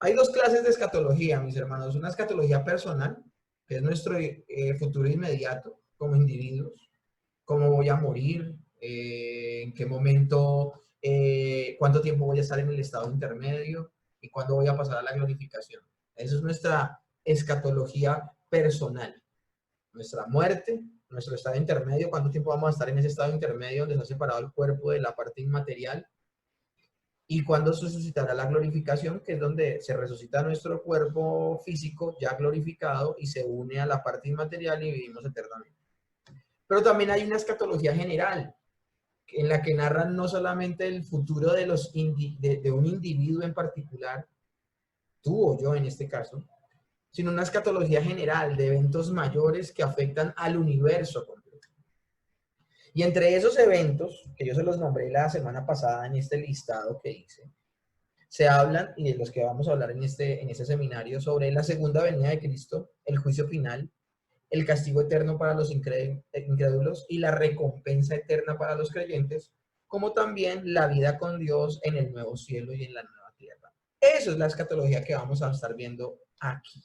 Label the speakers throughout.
Speaker 1: Hay dos clases de escatología, mis hermanos. Una escatología personal, que es nuestro futuro inmediato como individuos. Cómo voy a morir, en qué momento, cuánto tiempo voy a estar en el estado intermedio y cuándo voy a pasar a la glorificación. Esa es nuestra escatología personal. Nuestra muerte, nuestro estado intermedio, cuánto tiempo vamos a estar en ese estado intermedio donde se ha separado el cuerpo de la parte inmaterial, y cuándo se suscitará la glorificación, que es donde se resucita nuestro cuerpo físico ya glorificado y se une a la parte inmaterial y vivimos eternamente. Pero también hay una escatología general, en la que narran no solamente el futuro de un individuo en particular, tú o yo en este caso, sino una escatología general de eventos mayores que afectan al universo completo. Y entre esos eventos, que yo se los nombré la semana pasada en este listado que hice, se hablan, y de los que vamos a hablar en este seminario, sobre la segunda venida de Cristo, el juicio final, el castigo eterno para los incrédulos y la recompensa eterna para los creyentes, como también la vida con Dios en el nuevo cielo y en la nueva tierra. Eso es la escatología que vamos a estar viendo aquí.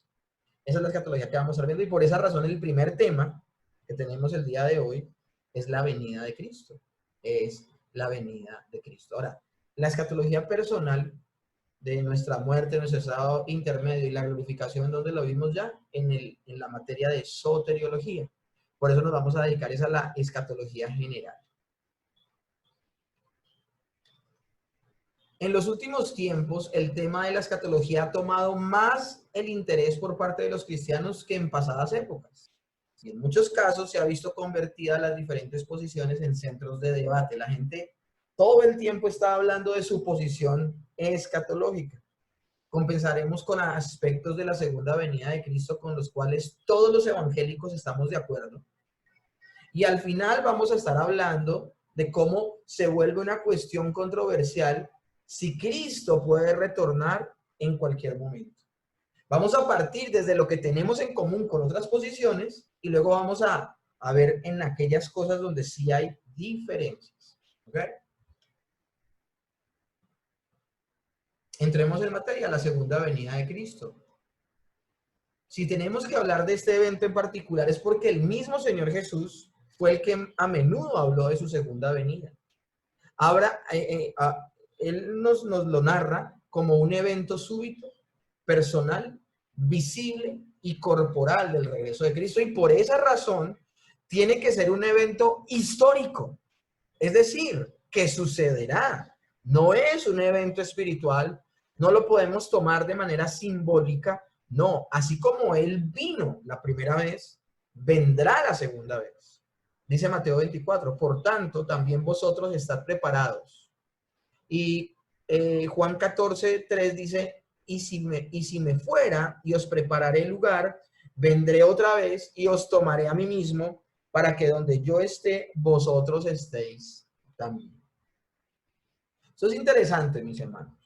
Speaker 1: Esa es la escatología que vamos a estar viendo, y por esa razón el primer tema que tenemos el día de hoy es la venida de Cristo. Es la venida de Cristo. Ahora, la escatología personal de nuestra muerte, nuestro estado intermedio y la glorificación, donde lo vimos ya en la materia de soteriología. Por eso nos vamos a dedicar a la escatología general. En los últimos tiempos, el tema de la escatología ha tomado más el interés por parte de los cristianos que en pasadas épocas. Y en muchos casos se ha visto convertida las diferentes posiciones en centros de debate. La gente todo el tiempo está hablando de su posición escatológica. Compensaremos con aspectos de la segunda venida de Cristo con los cuales todos los evangélicos estamos de acuerdo. Y al final vamos a estar hablando de cómo se vuelve una cuestión controversial si Cristo puede retornar en cualquier momento. Vamos a partir desde lo que tenemos en común con otras posiciones y luego vamos a ver en aquellas cosas donde sí hay diferencias. ¿Ok? Entremos en materia, la segunda venida de Cristo. Si tenemos que hablar de este evento en particular es porque el mismo Señor Jesús fue el que a menudo habló de su segunda venida. Ahora, Él nos lo narra como un evento súbito, personal, visible y corporal del regreso de Cristo, y por esa razón tiene que ser un evento histórico. Es decir, que sucederá. No es un evento espiritual, no lo podemos tomar de manera simbólica. No, así como Él vino la primera vez, vendrá la segunda vez. Dice Mateo 24, por tanto, también vosotros estad preparados. Y Juan 14, 3 dice, y si me fuera y os prepararé el lugar, vendré otra vez y os tomaré a mí mismo, para que donde yo esté, vosotros estéis también. Eso es interesante, mis hermanos.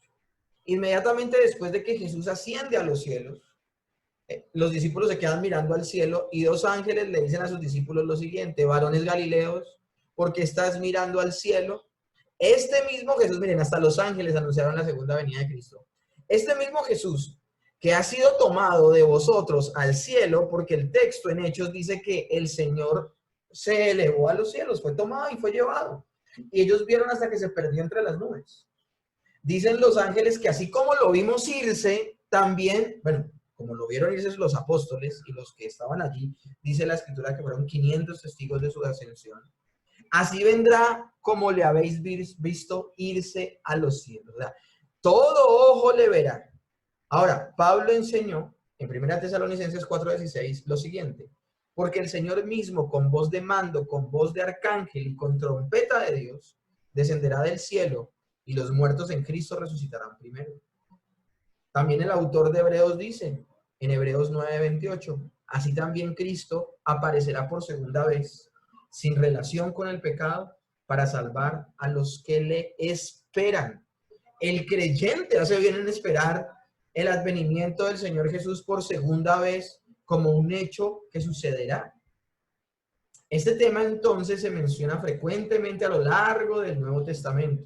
Speaker 1: Inmediatamente después de que Jesús asciende a los cielos, los discípulos se quedan mirando al cielo y dos ángeles le dicen a sus discípulos lo siguiente: varones galileos, ¿por qué estás mirando al cielo? Este mismo Jesús, miren, hasta los ángeles anunciaron la segunda venida de Cristo. Este mismo Jesús que ha sido tomado de vosotros al cielo, porque el texto en Hechos dice que el Señor se elevó a los cielos, fue tomado y fue llevado. Y ellos vieron hasta que se perdió entre las nubes. Dicen los ángeles que así como lo vimos irse, también, bueno, como lo vieron irse los apóstoles y los que estaban allí, dice la escritura que fueron 500 testigos de su ascensión. Así vendrá como le habéis visto irse a los cielos. O sea, todo ojo le verá. Ahora, Pablo enseñó en 1 Tesalonicenses 4:16 lo siguiente: porque el Señor mismo, con voz de mando, con voz de arcángel y con trompeta de Dios, descenderá del cielo, y los muertos en Cristo resucitarán primero. También el autor de Hebreos dice, en Hebreos 9:28, así también Cristo aparecerá por segunda vez, sin relación con el pecado, para salvar a los que le esperan. El creyente hace bien en esperar el advenimiento del Señor Jesús por segunda vez como un hecho que sucederá. Este tema entonces se menciona frecuentemente a lo largo del Nuevo Testamento.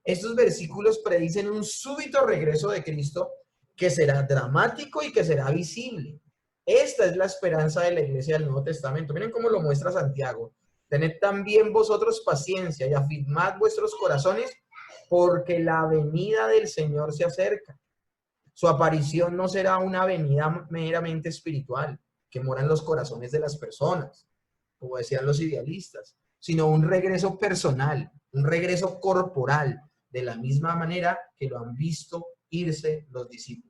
Speaker 1: Estos versículos predicen un súbito regreso de Cristo que será dramático y que será visible. Esta es la esperanza de la iglesia del Nuevo Testamento. Miren cómo lo muestra Santiago. Tened también vosotros paciencia y afirmad vuestros corazones, porque la venida del Señor se acerca. Su aparición no será una venida meramente espiritual, que mora en los corazones de las personas, como decían los idealistas, sino un regreso personal, un regreso corporal, de la misma manera que lo han visto irse los discípulos.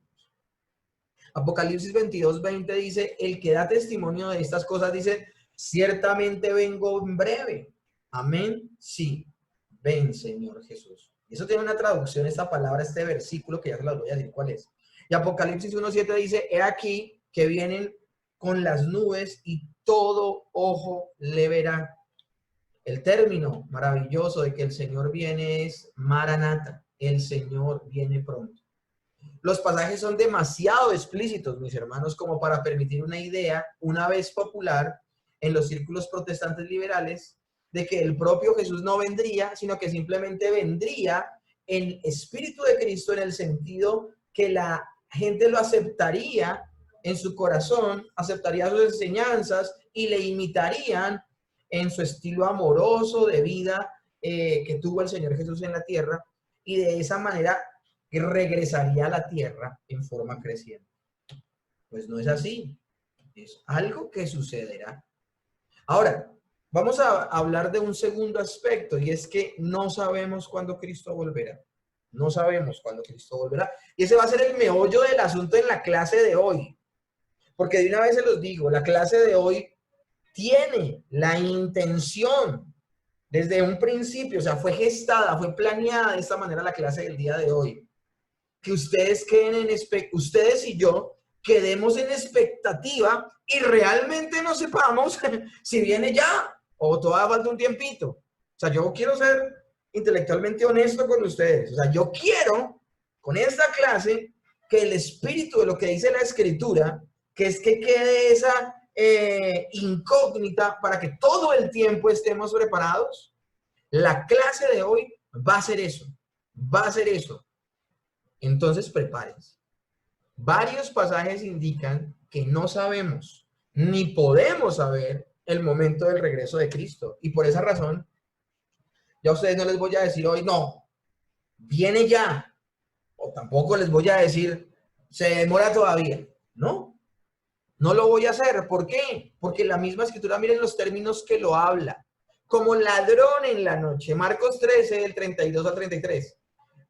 Speaker 1: Apocalipsis 22:20 dice, el que da testimonio de estas cosas dice, ciertamente vengo en breve. Amén. Sí, ven, Señor Jesús. Y eso tiene una traducción, esta palabra, este versículo, que ya se las voy a decir cuál es. Y Apocalipsis 1:7 dice, he aquí que vienen con las nubes y todo ojo le verá. El término maravilloso de que el Señor viene es Maranata, el Señor viene pronto. Los pasajes son demasiado explícitos, mis hermanos, como para permitir una idea, una vez popular, en los círculos protestantes liberales, de que el propio Jesús no vendría, sino que simplemente vendría en espíritu de Cristo, en el sentido que la gente lo aceptaría en su corazón, aceptaría sus enseñanzas y le imitarían en su estilo amoroso de vida que tuvo el Señor Jesús en la tierra, y de esa manera regresaría a la tierra en forma creciente. Pues no es así, es algo que sucederá. Ahora, vamos a hablar de un segundo aspecto, y es que no sabemos cuándo Cristo volverá. No sabemos cuándo Cristo volverá. Y ese va a ser el meollo del asunto en la clase de hoy. Porque de una vez se los digo, la clase de hoy tiene la intención desde un principio, o sea, fue gestada, fue planeada de esta manera la clase del día de hoy. Que ustedes queden ustedes y yo quedemos en expectativa y realmente no sepamos si viene ya o todavía falta un tiempito. O sea, yo quiero ser intelectualmente honesto con ustedes. O sea, yo quiero con esta clase que el espíritu de lo que dice la Escritura, que es que quede esa incógnita para que todo el tiempo estemos preparados. La clase de hoy va a ser eso, va a ser eso. Entonces prepárense. Varios pasajes indican que no sabemos ni podemos saber el momento del regreso de Cristo. Y por esa razón, ya a ustedes no les voy a decir hoy, no, viene ya. O tampoco les voy a decir, se demora todavía. No, no lo voy a hacer. ¿Por qué? Porque la misma Escritura, miren los términos que lo habla. Como ladrón en la noche. Marcos 13, del 32 al 33.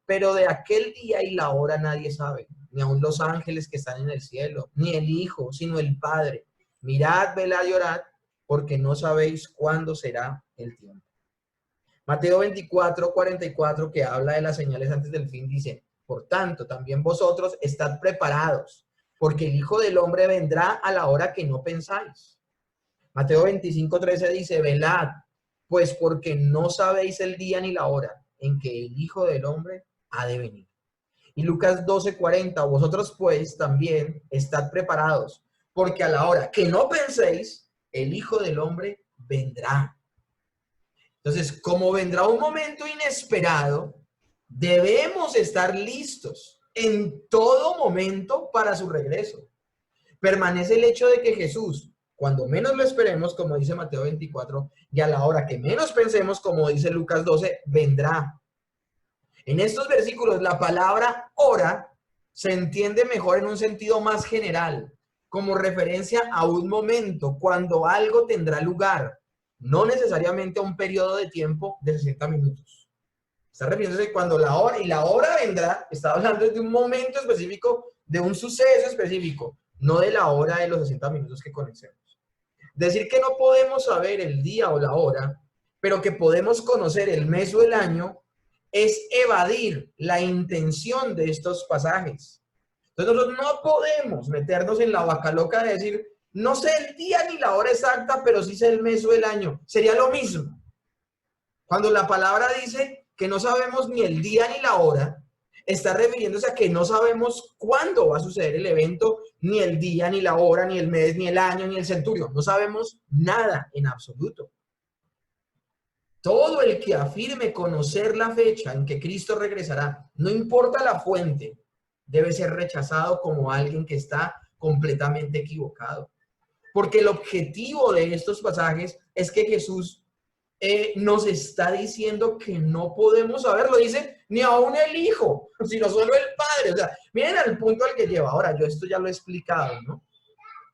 Speaker 1: Pero de aquel día y la hora nadie sabe, ni aun los ángeles que están en el cielo, ni el Hijo, sino el Padre. Mirad, velad y orad, porque no sabéis cuándo será el tiempo. Mateo 24:44, que habla de las señales antes del fin, dice, por tanto, también vosotros estad preparados, porque el Hijo del Hombre vendrá a la hora que no pensáis. Mateo 25:13 dice, velad, pues porque no sabéis el día ni la hora en que el Hijo del Hombre ha de venir. Y Lucas 12:40, vosotros pues también estad preparados, porque a la hora que no penséis, el Hijo del Hombre vendrá. Entonces, como vendrá un momento inesperado, debemos estar listos en todo momento para su regreso. Permanece el hecho de que Jesús, cuando menos lo esperemos, como dice Mateo 24, y a la hora que menos pensemos, como dice Lucas 12, vendrá. En estos versículos, la palabra hora se entiende mejor en un sentido más general, como referencia a un momento, cuando algo tendrá lugar, no necesariamente a un periodo de tiempo de 60 minutos. Está refiriéndose cuando la hora, y la hora vendrá, está hablando de un momento específico, de un suceso específico, no de la hora de los 60 minutos que conocemos. Decir que no podemos saber el día o la hora, pero que podemos conocer el mes o el año, es evadir la intención de estos pasajes. Entonces nosotros no podemos meternos en la vaca loca de decir, no sé el día ni la hora exacta, pero sí sé el mes o el año. Sería lo mismo. Cuando la palabra dice que no sabemos ni el día ni la hora, está refiriéndose a que no sabemos cuándo va a suceder el evento, ni el día, ni la hora, ni el mes, ni el año, ni el centurio. No sabemos nada en absoluto. Todo el que afirme conocer la fecha en que Cristo regresará, no importa la fuente, debe ser rechazado como alguien que está completamente equivocado. Porque el objetivo de estos pasajes es que Jesús nos está diciendo que no podemos saberlo. Dice, ni aún el Hijo, sino solo el Padre. O sea, miren al punto al que lleva. Ahora, yo esto ya lo he explicado, ¿no?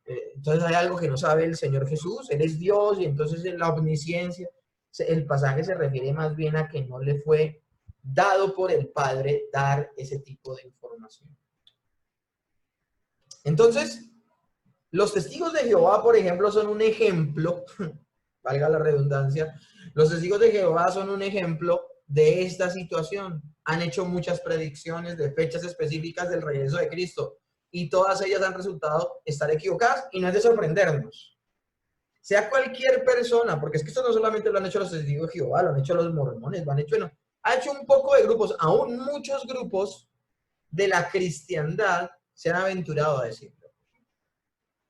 Speaker 1: Entonces hay algo que no sabe el Señor Jesús. Él es Dios y entonces en la omnisciencia, el pasaje se refiere más bien a que no le fue dado por el Padre dar ese tipo de información. Entonces, los testigos de Jehová, por ejemplo, son un ejemplo, valga la redundancia, los testigos de Jehová son un ejemplo de esta situación. Han hecho muchas predicciones de fechas específicas del regreso de Cristo y todas ellas han resultado estar equivocadas y no es de sorprendernos. Sea cualquier persona, porque es que esto no solamente lo han hecho los testigos de Jehová, lo han hecho los mormones, lo han hecho, bueno, ha hecho un poco de grupos, aún muchos grupos de la cristiandad se han aventurado a decirlo.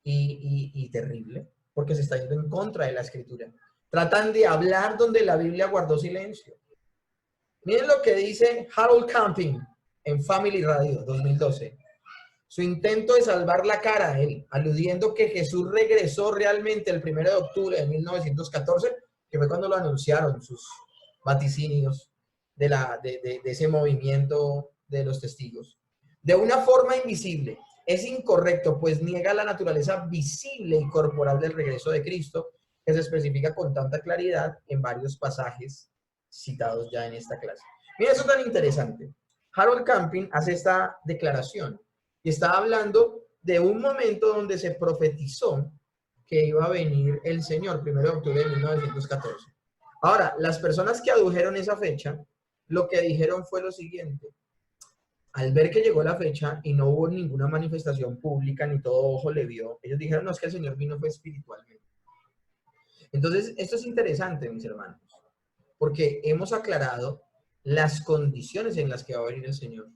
Speaker 1: Y terrible, porque se está yendo en contra de la Escritura. Tratan de hablar donde la Biblia guardó silencio. Miren lo que dice Harold Camping en Family Radio 2012. Su intento de salvar la cara a él, aludiendo que Jesús regresó realmente el 1 de octubre de 1914, que fue cuando lo anunciaron sus vaticinios de ese movimiento de los testigos. De una forma invisible. Es incorrecto, pues niega la naturaleza visible y corporal del regreso de Cristo, que se especifica con tanta claridad en varios pasajes citados ya en esta clase. Mira, eso tan interesante. Harold Camping hace esta declaración y está hablando de un momento donde se profetizó que iba a venir el Señor, 1 de octubre de 1914. Ahora, las personas que adujeron esa fecha, lo que dijeron fue lo siguiente. Al ver que llegó la fecha y no hubo ninguna manifestación pública, ni todo ojo le vio, ellos dijeron, no, es que el Señor vino fue espiritualmente. Entonces, esto es interesante, mis hermanos, porque hemos aclarado las condiciones en las que va a venir el Señor.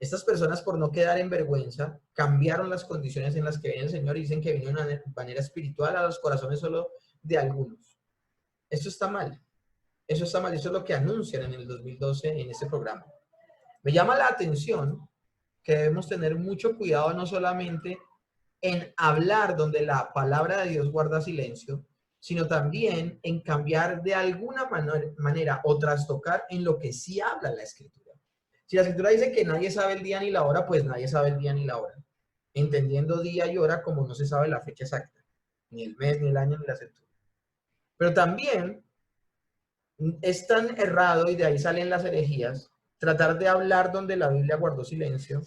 Speaker 1: Estas personas, por no quedar en vergüenza, cambiaron las condiciones en las que viene el Señor y dicen que vino de una manera espiritual a los corazones solo de algunos. Esto está mal. Eso está mal. Eso es lo que anuncian en el 2012 en este programa. Me llama la atención que debemos tener mucho cuidado no solamente en hablar donde la palabra de Dios guarda silencio, sino también en cambiar de alguna manera o trastocar en lo que sí habla la Escritura. Si la Escritura dice que nadie sabe el día ni la hora, pues nadie sabe el día ni la hora. Entendiendo día y hora como no se sabe la fecha exacta, ni el mes, ni el año, ni la centuria. Pero también es tan errado, y de ahí salen las herejías, tratar de hablar donde la Biblia guardó silencio,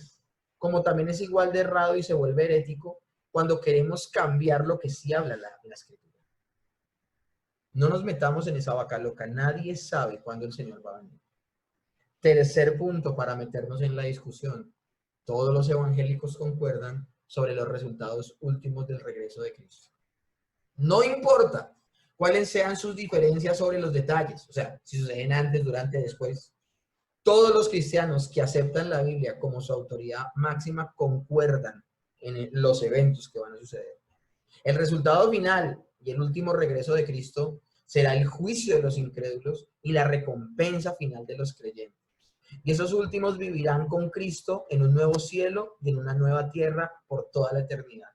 Speaker 1: como también es igual de errado y se vuelve herético cuando queremos cambiar lo que sí habla la Escritura. No nos metamos en esa vaca loca. Nadie sabe cuándo el Señor va a venir. Tercer punto para meternos en la discusión. Todos los evangélicos concuerdan sobre los resultados últimos del regreso de Cristo. No importa cuáles sean sus diferencias sobre los detalles, o sea, si suceden antes, durante, después. Todos los cristianos que aceptan la Biblia como su autoridad máxima concuerdan en los eventos que van a suceder. El resultado final y el último regreso de Cristo será el juicio de los incrédulos y la recompensa final de los creyentes. Y esos últimos vivirán con Cristo en un nuevo cielo y en una nueva tierra por toda la eternidad.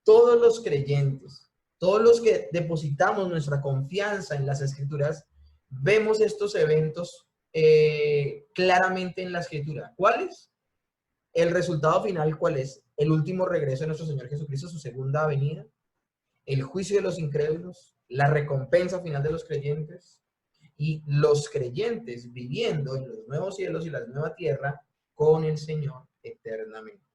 Speaker 1: Todos los creyentes, todos los que depositamos nuestra confianza en las Escrituras, vemos estos eventos claramente en la Escritura. ¿Cuáles? El resultado final, ¿cuál es? El último regreso de nuestro Señor Jesucristo, su segunda venida, el juicio de los incrédulos, la recompensa final de los creyentes y los creyentes viviendo en los nuevos cielos y la nueva tierra con el Señor eternamente.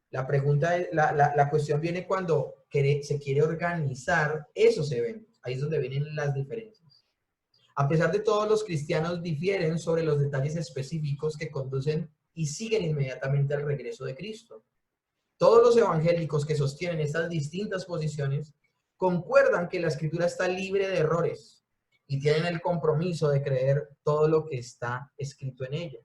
Speaker 1: La pregunta, la cuestión viene cuando se quiere organizar esos eventos. Ahí es donde vienen las diferencias. A pesar de todo, los cristianos difieren sobre los detalles específicos que conducen y siguen inmediatamente al regreso de Cristo. Todos los evangélicos que sostienen estas distintas posiciones concuerdan que la Escritura está libre de errores y tienen el compromiso de creer todo lo que está escrito en ella.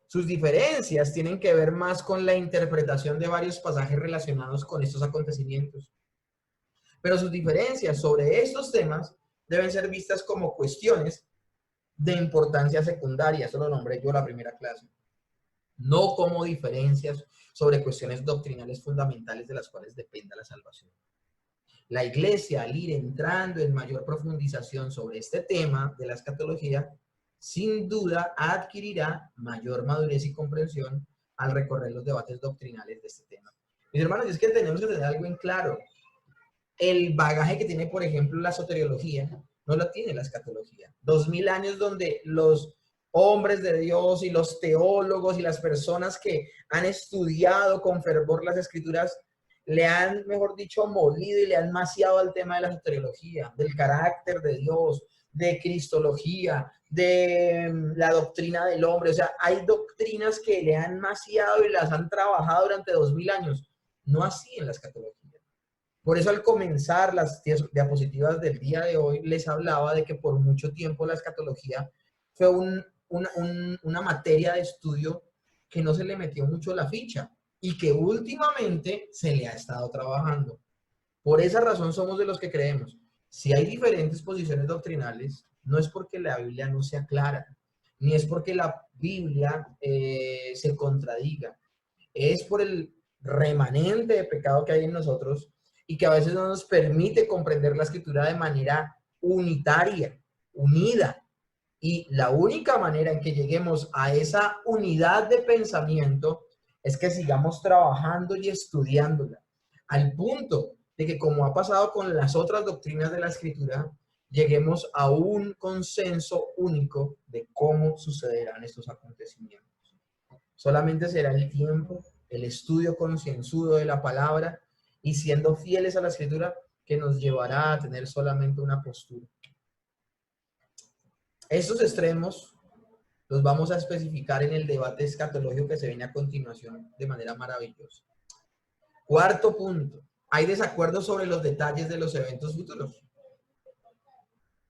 Speaker 1: Sus diferencias tienen que ver más con la interpretación de varios pasajes relacionados con estos acontecimientos. Pero sus diferencias sobre estos temas deben ser vistas como cuestiones de importancia secundaria. Eso lo nombré yo en la primera clase. no como diferencias sobre cuestiones doctrinales fundamentales de las cuales dependa la salvación. La Iglesia, al ir entrando en mayor profundización sobre este tema de la escatología, sin duda adquirirá mayor madurez y comprensión al recorrer los debates doctrinales de este tema. Mis hermanos, es que tenemos que tener algo en claro. El bagaje que tiene, por ejemplo, la soteriología, no lo tiene la escatología. 2000 años donde los hombres de Dios y los teólogos y las personas que han estudiado con fervor las escrituras le han, mejor dicho, molido y le han maciado al tema de la soteriología, del carácter de Dios, de cristología, de la doctrina del hombre. O sea, hay doctrinas que le han maciado y las han trabajado durante 2000 años. No así en la escatología. Por eso al comenzar las diapositivas del día de hoy, les hablaba de que por mucho tiempo la escatología fue una materia de estudio que no se le metió mucho la ficha y que últimamente se le ha estado trabajando. Por esa razón somos de los que creemos, si hay diferentes posiciones doctrinales, no es porque la Biblia no sea clara, ni es porque la Biblia se contradiga, es por el remanente de pecado que hay en nosotros y que a veces no nos permite comprender la escritura de manera unitaria, unida. Y la única manera en que lleguemos a esa unidad de pensamiento es que sigamos trabajando y estudiándola, al punto de que, como ha pasado con las otras doctrinas de la escritura, lleguemos a un consenso único de cómo sucederán estos acontecimientos. Solamente será el tiempo, el estudio concienzudo de la palabra y siendo fieles a la escritura que nos llevará a tener solamente una postura. Estos extremos los vamos a especificar en el debate escatológico que se viene a continuación de manera maravillosa. Cuarto punto. Hay desacuerdos sobre los detalles de los eventos futuros.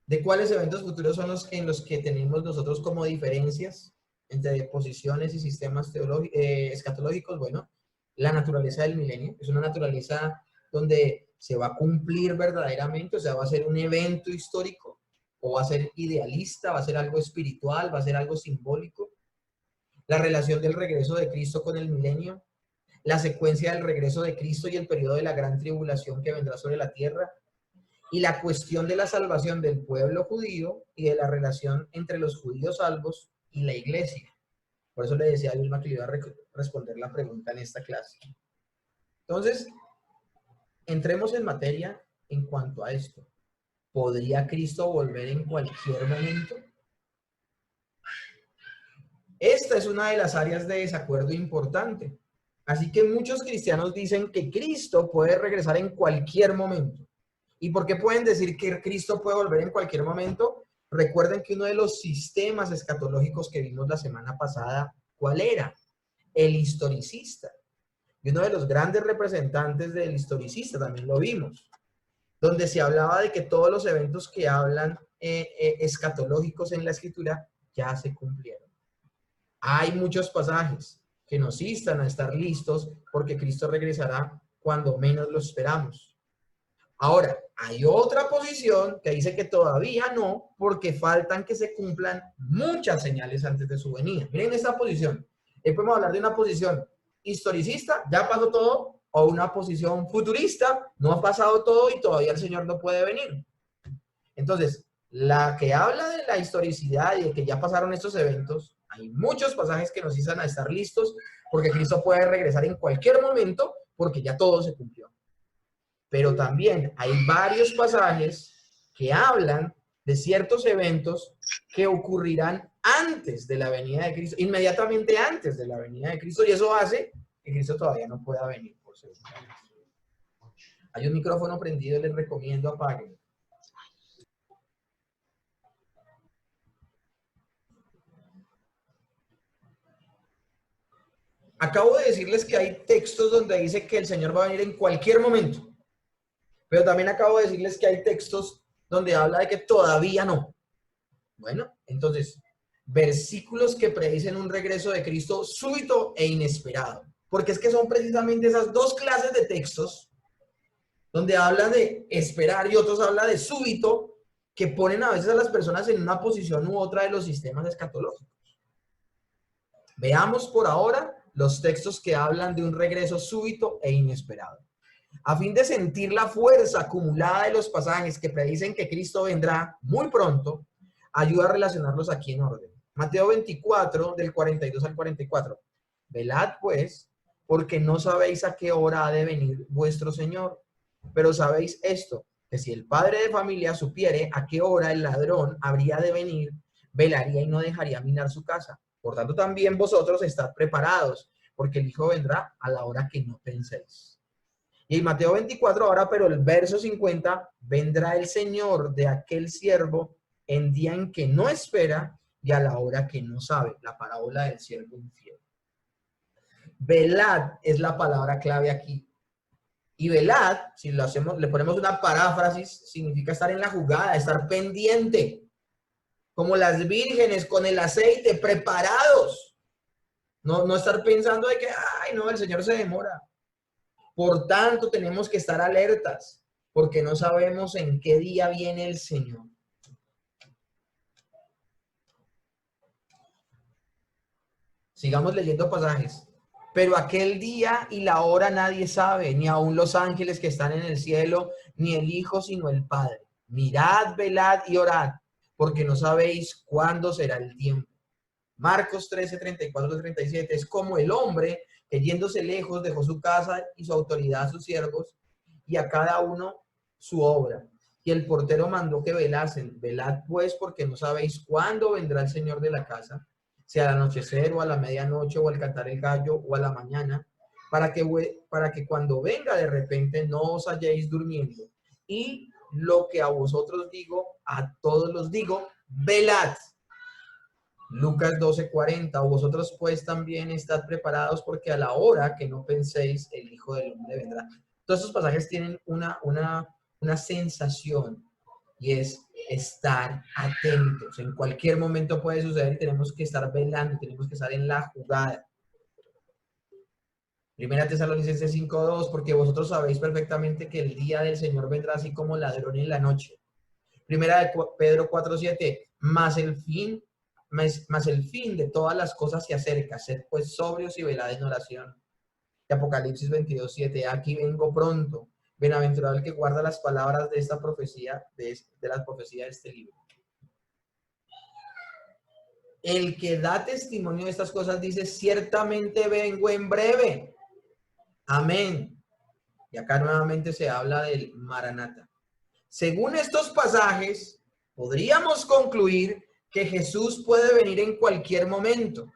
Speaker 1: ¿De cuáles eventos futuros son los en los que tenemos nosotros como diferencias entre posiciones y sistemas escatológicos? Bueno, la naturaleza del milenio es una naturaleza donde se va a cumplir verdaderamente, o sea, va a ser un evento histórico, o va a ser idealista, va a ser algo espiritual, va a ser algo simbólico. La relación del regreso de Cristo con el milenio, la secuencia del regreso de Cristo y el periodo de la gran tribulación que vendrá sobre la tierra, y la cuestión de la salvación del pueblo judío y de la relación entre los judíos salvos y la iglesia. Por eso le decía a Vilma que le iba a responder la pregunta en esta clase. Entonces, entremos en materia en cuanto a esto. ¿Podría Cristo volver en cualquier momento? Esta es una de las áreas de desacuerdo importante. Así que muchos cristianos dicen que Cristo puede regresar en cualquier momento. ¿Y por qué pueden decir que Cristo puede volver en cualquier momento? Recuerden que uno de los sistemas escatológicos que vimos la semana pasada, ¿cuál era? El historicista. Y uno de los grandes representantes del historicista también lo vimos, donde se hablaba de que todos los eventos que hablan escatológicos en la escritura ya se cumplieron. Hay muchos pasajes que nos instan a estar listos porque Cristo regresará cuando menos lo esperamos. Ahora, hay otra posición que dice que todavía no, porque faltan que se cumplan muchas señales antes de su venida. Miren esta posición. Podemos hablar de una posición historicista, ya pasó todo, o una posición futurista, no ha pasado todo y todavía el Señor no puede venir. Entonces, la que habla de la historicidad y de que ya pasaron estos eventos, hay muchos pasajes que nos instan a estar listos porque Cristo puede regresar en cualquier momento porque ya todo se cumplió. Pero también hay varios pasajes que hablan de ciertos eventos que ocurrirán antes de la venida de Cristo, inmediatamente antes de la venida de Cristo, y eso hace que Cristo todavía no pueda venir por segunda vez. Hay un micrófono prendido, les recomiendo apaguen. Acabo de decirles que hay textos donde dice que el Señor va a venir en cualquier momento. Pero también acabo de decirles que hay textos donde habla de que todavía no. Bueno, entonces, versículos que predicen un regreso de Cristo súbito e inesperado. Porque es que son precisamente esas dos clases de textos donde habla de esperar y otros habla de súbito, que ponen a veces a las personas en una posición u otra de los sistemas escatológicos. Veamos por ahora los textos que hablan de un regreso súbito e inesperado. A fin de sentir la fuerza acumulada de los pasajes que predicen que Cristo vendrá muy pronto, ayuda a relacionarlos aquí en orden. Mateo 24, del 42 al 44. Velad pues, porque no sabéis a qué hora ha de venir vuestro Señor. Pero sabéis esto, que si el padre de familia supiere a qué hora el ladrón habría de venir, velaría y no dejaría minar su casa. Por tanto, también vosotros estad preparados, porque el Hijo vendrá a la hora que no penséis. Y en Mateo 24, ahora, pero el verso 50, vendrá el Señor de aquel siervo en día en que no espera y a la hora que no sabe. La parábola del siervo infiel. Velad es la palabra clave aquí. Y velad, si lo hacemos, le ponemos una paráfrasis, significa estar en la jugada, estar pendiente. Como las vírgenes con el aceite, preparados. No estar pensando de que, ay, no, el Señor se demora. Por tanto, tenemos que estar alertas, porque no sabemos en qué día viene el Señor. Sigamos leyendo pasajes. Pero aquel día y la hora nadie sabe, ni aun los ángeles que están en el cielo, ni el Hijo, sino el Padre. Mirad, velad y orad, porque no sabéis cuándo será el tiempo. Marcos 13, 34 37, es como el hombre que yéndose lejos dejó su casa y su autoridad a sus siervos y a cada uno su obra. Y el portero mandó que velasen. Velad pues, porque no sabéis cuándo vendrá el Señor de la casa, sea al anochecer o a la medianoche o al cantar el gallo o a la mañana, para que cuando venga de repente no os halléis durmiendo. Y lo que a vosotros digo, a todos los digo, velad. Lucas 12:40, vosotros pues también estad preparados porque a la hora que no penséis el Hijo del Hombre vendrá. Todos estos pasajes tienen una sensación y es estar atentos. En cualquier momento puede suceder y tenemos que estar velando, tenemos que estar en la jugada. Primera Tesalonicenses 5:2, porque vosotros sabéis perfectamente que el día del Señor vendrá así como ladrón en la noche. Primera de Pedro 4:7, mas el fin de todas las cosas se acerca, sed pues sobrios y velad en oración. Y Apocalipsis 22:7, aquí vengo pronto, bienaventurado el que guarda las palabras de esta profecía, de la profecía de este libro. El que da testimonio de estas cosas dice, ciertamente vengo en breve. Amén. Y acá nuevamente se habla del Maranata. Según estos pasajes, podríamos concluir que Jesús puede venir en cualquier momento.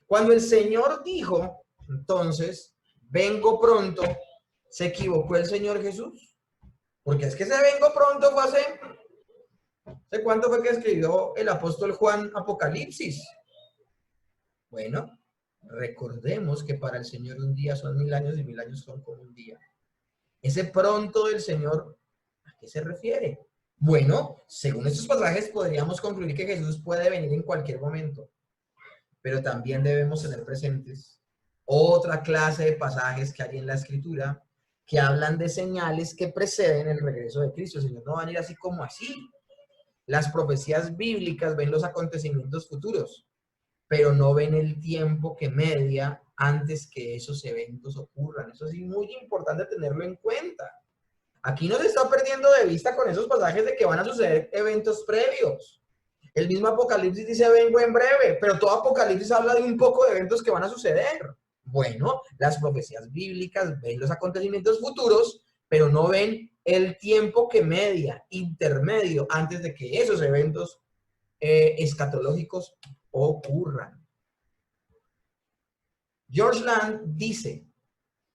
Speaker 1: Cuando el Señor dijo, entonces, vengo pronto, ¿se equivocó el Señor Jesús? Porque es que ese vengo pronto fue ¿hace cuánto fue que escribió el apóstol Juan Apocalipsis? Bueno, recordemos que para el Señor un día son 1000 años y 1000 años son como un día. Ese pronto del Señor, ¿a qué se refiere? Bueno, según estos pasajes podríamos concluir que Jesús puede venir en cualquier momento, pero también debemos tener presentes otra clase de pasajes que hay en la Escritura que hablan de señales que preceden el regreso de Cristo. El Señor no va a venir así como así. Las profecías bíblicas ven los acontecimientos futuros, pero no ven el tiempo que media antes que esos eventos ocurran. Eso es muy importante tenerlo en cuenta. Aquí no se está perdiendo de vista con esos pasajes de que van a suceder eventos previos. El mismo Apocalipsis dice vengo en breve, pero todo Apocalipsis habla de un poco de eventos que van a suceder. Bueno, las profecías bíblicas ven los acontecimientos futuros, pero no ven el tiempo que media, intermedio, antes de que esos eventos escatológicos ocurran. George Land dice,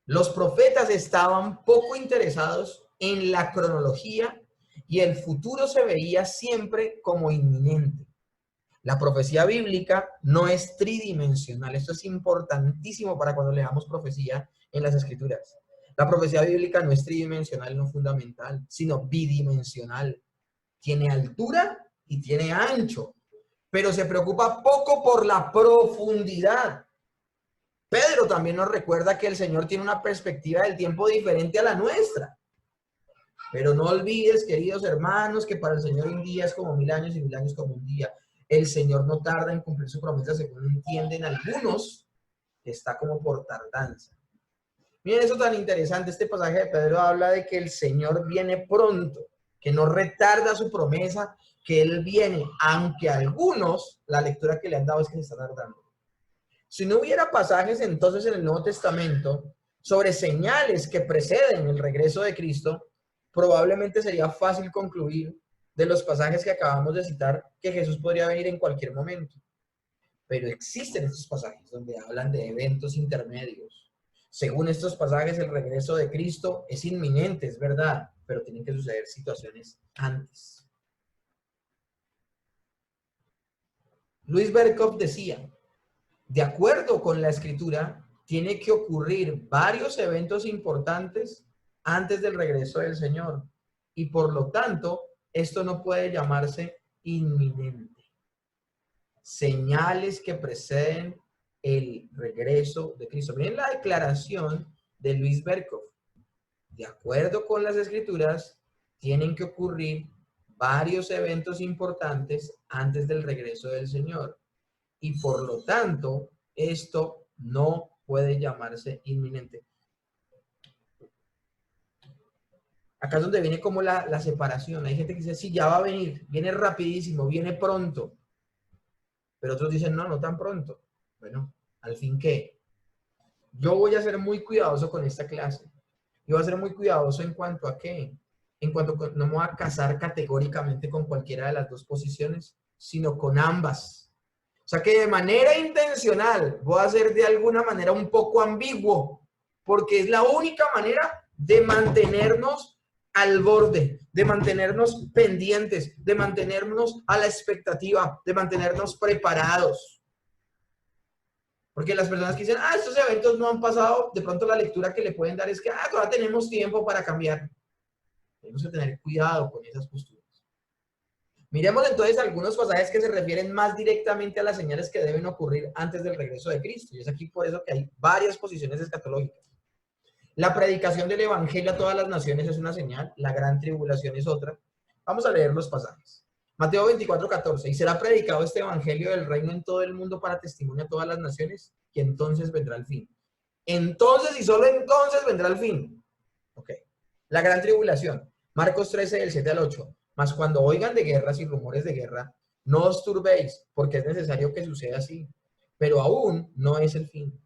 Speaker 1: los profetas estaban poco interesados en la cronología y el futuro se veía siempre como inminente. La profecía bíblica no es tridimensional. Esto es importantísimo para cuando leamos profecía en las Escrituras. La profecía bíblica no es tridimensional, no fundamental, sino bidimensional. Tiene altura y tiene ancho, pero se preocupa poco por la profundidad. Pedro también nos recuerda que el Señor tiene una perspectiva del tiempo diferente a la nuestra. Pero no olvides, queridos hermanos, que para el Señor un día es como 1000 años y 1000 años como un día. El Señor no tarda en cumplir su promesa, según entienden algunos, que está como por tardanza. Miren eso tan interesante, este pasaje de Pedro habla de que el Señor viene pronto, que no retarda su promesa, que Él viene, aunque algunos, la lectura que le han dado es que se está tardando. Si no hubiera pasajes entonces en el Nuevo Testamento sobre señales que preceden el regreso de Cristo, probablemente sería fácil concluir de los pasajes que acabamos de citar que Jesús podría venir en cualquier momento. Pero existen estos pasajes donde hablan de eventos intermedios. Según estos pasajes, el regreso de Cristo es inminente, es verdad, pero tienen que suceder situaciones antes. Louis Berkhoff decía, de acuerdo con la Escritura, tiene que ocurrir varios eventos importantes antes del regreso del Señor. Y por lo tanto, esto no puede llamarse inminente. Señales que preceden el regreso de Cristo. Miren la declaración de Louis Berkhoff. De acuerdo con las Escrituras, tienen que ocurrir varios eventos importantes antes del regreso del Señor. Y por lo tanto, esto no puede llamarse inminente. Acá es donde viene como la separación. Hay gente que dice, sí, ya va a venir, viene rapidísimo, viene pronto. Pero otros dicen, no, no tan pronto. Bueno, al fin, ¿qué? Yo voy a ser muy cuidadoso con esta clase. Yo voy a ser muy cuidadoso en cuanto a qué. En cuanto a, no me voy a casar categóricamente con cualquiera de las dos posiciones, sino con ambas. O sea que de manera intencional voy a ser de alguna manera un poco ambiguo, porque es la única manera de mantenernos al borde, de mantenernos pendientes, de mantenernos a la expectativa, de mantenernos preparados. Porque las personas que dicen, estos eventos no han pasado, de pronto la lectura que le pueden dar es que, todavía tenemos tiempo para cambiar. Tenemos que tener cuidado con esas posturas. Miremos entonces algunos pasajes que se refieren más directamente a las señales que deben ocurrir antes del regreso de Cristo. Y es aquí por eso que hay varias posiciones escatológicas. La predicación del evangelio a todas las naciones es una señal, la gran tribulación es otra. Vamos a leer los pasajes. Mateo 24:14, y será predicado este evangelio del reino en todo el mundo para testimonio a todas las naciones, que entonces vendrá el fin. Entonces y solo entonces vendrá el fin. Ok. La gran tribulación. Marcos 13, del 7 al 8. Mas cuando oigan de guerras y rumores de guerra, no os turbéis, porque es necesario que suceda así. Pero aún no es el fin.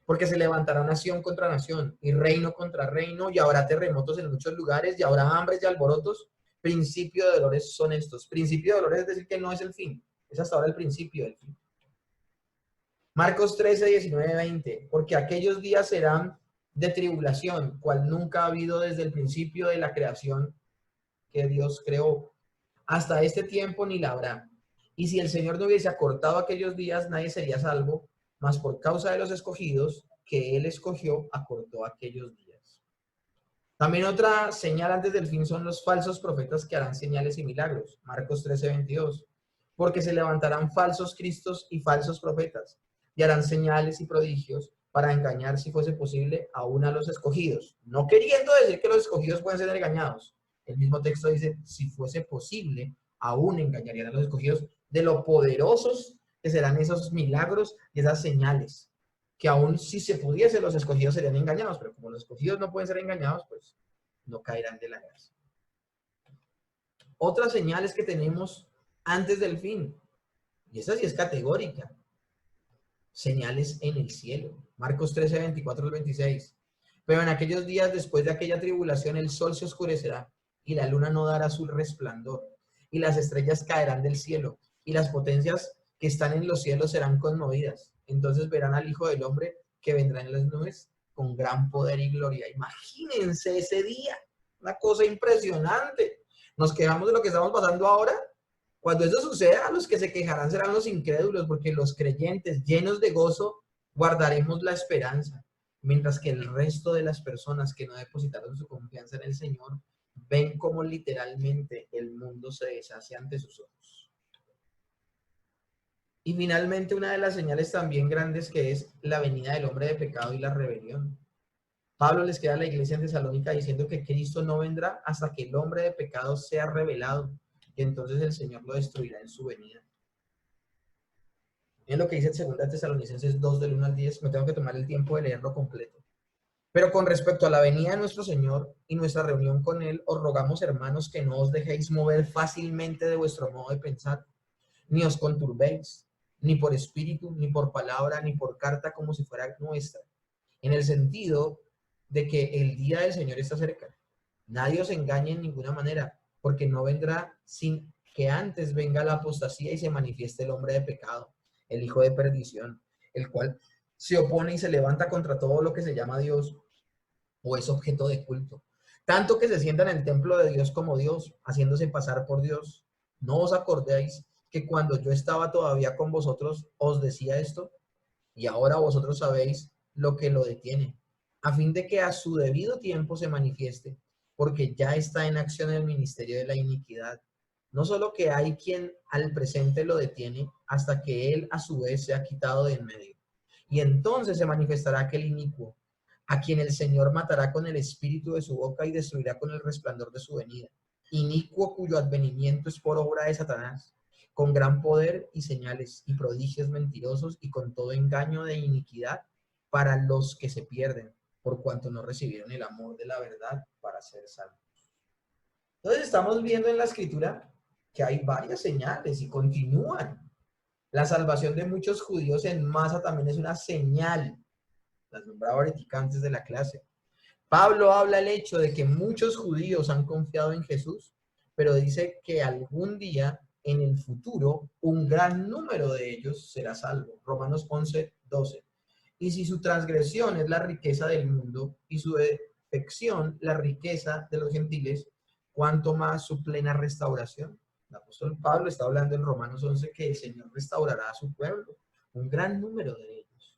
Speaker 1: Porque se levantará nación contra nación y reino contra reino, y habrá terremotos en muchos lugares, y habrá hambres y alborotos. Principio de dolores son estos. Principio de dolores es decir que no es el fin. Es hasta ahora el principio del fin. Marcos 13, 19, 20. Porque aquellos días serán de tribulación, cual nunca ha habido desde el principio de la creación que Dios creó. Hasta este tiempo ni la habrá. Y si el Señor no hubiese acortado aquellos días, nadie sería salvo, mas por causa de los escogidos que Él escogió, acortó aquellos días. También otra señal antes del fin son los falsos profetas que harán señales y milagros. Marcos 13, 22. Porque se levantarán falsos cristos y falsos profetas, y harán señales y prodigios para engañar, si fuese posible, aún a los escogidos. No queriendo decir que los escogidos pueden ser engañados. El mismo texto dice, si fuese posible, aún engañarían a los escogidos, de lo poderosos que serán esos milagros y esas señales. Que aún si se pudiese, los escogidos serían engañados, pero como los escogidos no pueden ser engañados, pues no caerán de la gracia. Otras señales que tenemos antes del fin, y esa sí es categórica. Señales en el cielo. Marcos 13, 24 al 26. Pero en aquellos días, después de aquella tribulación, el sol se oscurecerá y la luna no dará su resplandor y las estrellas caerán del cielo y las potencias que están en los cielos serán conmovidas. Entonces verán al Hijo del Hombre que vendrá en las nubes con gran poder y gloria. Imagínense ese día, una cosa impresionante. Nos quejamos de lo que estamos pasando ahora. Cuando eso suceda, los que se quejarán serán los incrédulos, porque los creyentes llenos de gozo guardaremos la esperanza, mientras que el resto de las personas que no depositaron su confianza en el Señor ven cómo literalmente el mundo se deshace ante sus ojos. Y finalmente una de las señales también grandes que es la venida del hombre de pecado y la rebelión. Pablo les queda a la iglesia en Tesalónica diciendo que Cristo no vendrá hasta que el hombre de pecado sea revelado, y entonces el Señor lo destruirá en su venida. Miren lo que dice 2 Tesalonicenses 2, del 1 al 10. Me tengo que tomar el tiempo de leerlo completo. Pero con respecto a la venida de nuestro Señor y nuestra reunión con Él, os rogamos, hermanos, que no os dejéis mover fácilmente de vuestro modo de pensar, ni os conturbéis, ni por espíritu, ni por palabra, ni por carta como si fuera nuestra, en el sentido de que el día del Señor está cerca. Nadie os engañe en ninguna manera, porque no vendrá sin que antes venga la apostasía y se manifieste el hombre de pecado, el hijo de perdición, el cual se opone y se levanta contra todo lo que se llama Dios o es objeto de culto, tanto que se sienta en el templo de Dios como Dios, haciéndose pasar por Dios. ¿No os acordéis que cuando yo estaba todavía con vosotros os decía esto? Y ahora vosotros sabéis lo que lo detiene, a fin de que a su debido tiempo se manifieste, porque ya está en acción el ministerio de la iniquidad. No solo que hay quien al presente lo detiene, hasta que él a su vez se ha quitado de en medio. Y entonces se manifestará aquel inicuo, a quien el Señor matará con el espíritu de su boca y destruirá con el resplandor de su venida. Inicuo cuyo advenimiento es por obra de Satanás, con gran poder y señales y prodigios mentirosos y con todo engaño de iniquidad para los que se pierden, por cuanto no recibieron el amor de la verdad para ser salvos. Entonces estamos viendo en la escritura que hay varias señales y continúan. La salvación de muchos judíos en masa también es una señal. Las nombraba ahorita antes de la clase. Pablo habla el hecho de que muchos judíos han confiado en Jesús, pero dice que algún día en el futuro un gran número de ellos será salvo. Romanos 11, 12. Y si su transgresión es la riqueza del mundo y su defección la riqueza de los gentiles, ¿cuánto más su plena restauración? El apóstol Pablo está hablando en Romanos 11 que el Señor restaurará a su pueblo, un gran número de ellos.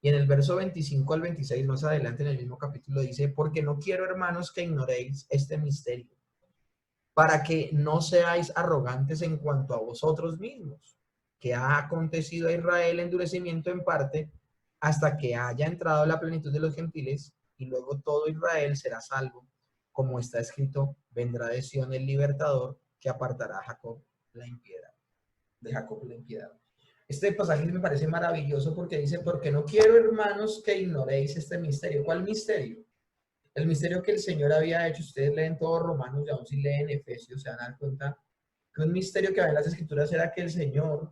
Speaker 1: Y en el verso 25 al 26, más adelante en el mismo capítulo, dice, porque no quiero, hermanos, que ignoréis este misterio, para que no seáis arrogantes en cuanto a vosotros mismos, que ha acontecido a Israel endurecimiento en parte, hasta que haya entrado la plenitud de los gentiles, y luego todo Israel será salvo, como está escrito, vendrá de Sión el libertador, que apartará a Jacob la impiedad. De Jacob la impiedad. Este pasaje me parece maravilloso porque dice, porque no quiero, hermanos, que ignoréis este misterio. ¿Cuál misterio? El misterio que el Señor había hecho. Ustedes leen todos Romanos y aún si leen Efesios se van a dar cuenta que un misterio que había en las Escrituras era que el Señor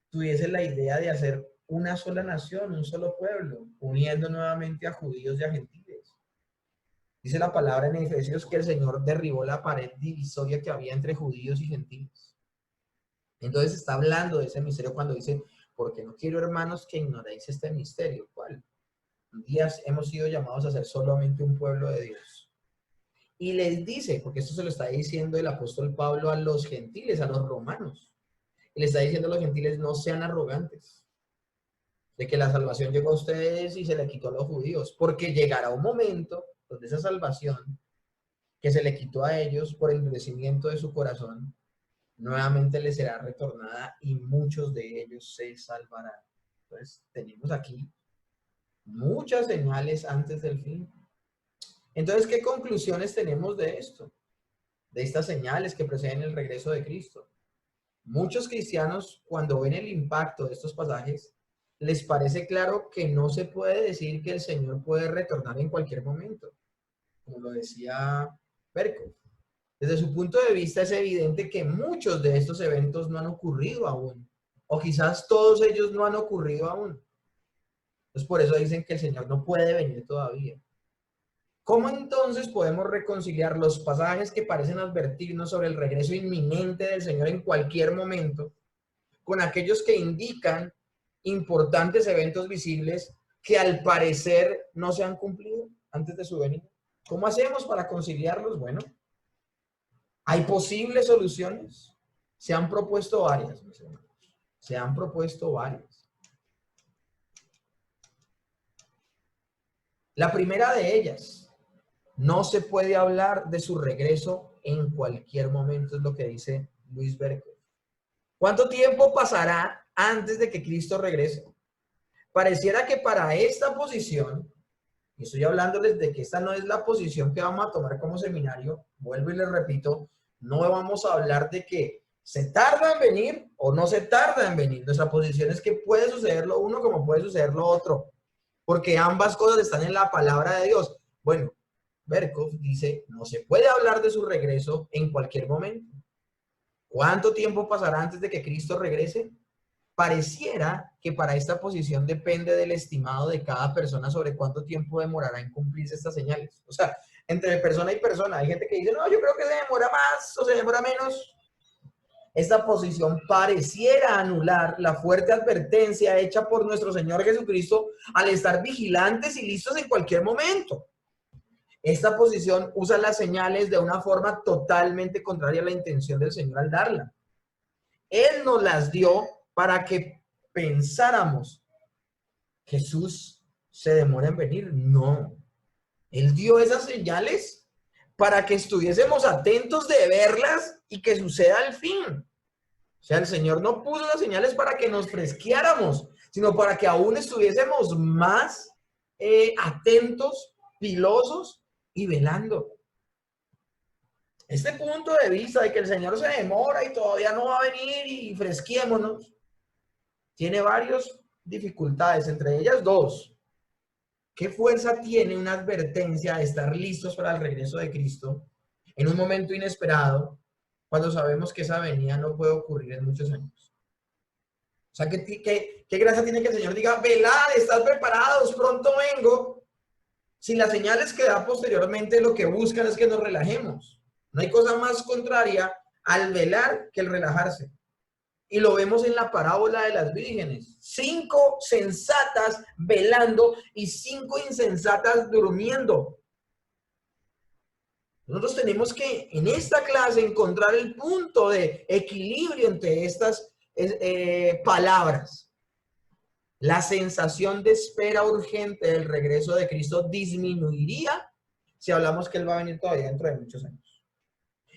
Speaker 1: tuviese la idea de hacer una sola nación, un solo pueblo, uniendo nuevamente a judíos y a gentiles. Dice la palabra en Efesios que el Señor derribó la pared divisoria que había entre judíos y gentiles. Entonces está hablando de ese misterio cuando dice, porque no quiero, hermanos, que ignoréis este misterio. ¿Cuál? Un día hemos sido llamados a ser solamente un pueblo de Dios. Y les dice, porque esto se lo está diciendo el apóstol Pablo a los gentiles, a los romanos. Y le está diciendo a los gentiles, no sean arrogantes, de que la salvación llegó a ustedes y se le quitó a los judíos, porque llegará un momento donde esa salvación que se le quitó a ellos por el endurecimiento de su corazón, nuevamente les será retornada y muchos de ellos se salvarán. Entonces, tenemos aquí muchas señales antes del fin. Entonces, ¿qué conclusiones tenemos de esto? De estas señales que preceden el regreso de Cristo. Muchos cristianos, cuando ven el impacto de estos pasajes, les parece claro que no se puede decir que el Señor puede retornar en cualquier momento, como lo decía Berkov. Desde su punto de vista es evidente que muchos de estos eventos no han ocurrido aún, o quizás todos ellos no han ocurrido aún. Entonces por eso dicen que el Señor no puede venir todavía. ¿Cómo entonces podemos reconciliar los pasajes que parecen advertirnos sobre el regreso inminente del Señor en cualquier momento con aquellos que indican importantes eventos visibles que al parecer no se han cumplido antes de su venida? ¿Cómo hacemos para conciliarlos? Bueno, ¿hay posibles soluciones? Se han propuesto varias, mis hermanos. Se han propuesto varias. La primera de ellas, no se puede hablar de su regreso en cualquier momento, es lo que dice Luis Berkov. ¿Cuánto tiempo pasará antes de que Cristo regrese? Pareciera que para esta posición, y estoy hablándoles de que esta no es la posición que vamos a tomar como seminario, vuelvo y les repito, no vamos a hablar de que ¿Se tarda en venir o no se tarda en venir? Nuestra posición es que puede suceder lo uno como puede suceder lo otro, porque ambas cosas están en la palabra de Dios. Bueno, Berkov dice, no se puede hablar de su regreso en cualquier momento. ¿Cuánto tiempo pasará antes de que Cristo regrese? Pareciera que para esta posición depende del estimado de cada persona sobre cuánto tiempo demorará en cumplirse estas señales. O sea, entre persona y persona, hay gente que dice, no, yo creo que se demora más o se demora menos. Esta posición pareciera anular la fuerte advertencia hecha por nuestro Señor Jesucristo al estar vigilantes y listos en cualquier momento. Esta posición usa las señales de una forma totalmente contraria a la intención del Señor al darla. Él nos las dio para que pensáramos, Jesús se demora en venir. No, Él dio esas señales para que estuviésemos atentos de verlas y que suceda al fin. O sea, el Señor no puso las señales para que nos fresqueáramos, sino para que aún estuviésemos más atentos, pilosos y velando. Este punto de vista de que el Señor se demora y todavía no va a venir y fresquiémonos, tiene varias dificultades, entre ellas dos. ¿Qué fuerza tiene una advertencia de estar listos para el regreso de Cristo en un momento inesperado, cuando sabemos que esa venida no puede ocurrir en muchos años? O sea, ¿qué gracia tiene que el Señor diga, velad, estad preparados, pronto vengo? Si las señales que da posteriormente lo que buscan es que nos relajemos. No hay cosa más contraria al velar que el relajarse. Y lo vemos en la parábola de las vírgenes. 5 sensatas velando y 5 insensatas durmiendo. Nosotros tenemos que en esta clase encontrar el punto de equilibrio entre estas palabras. La sensación de espera urgente del regreso de Cristo disminuiría si hablamos que Él va a venir todavía dentro de muchos años.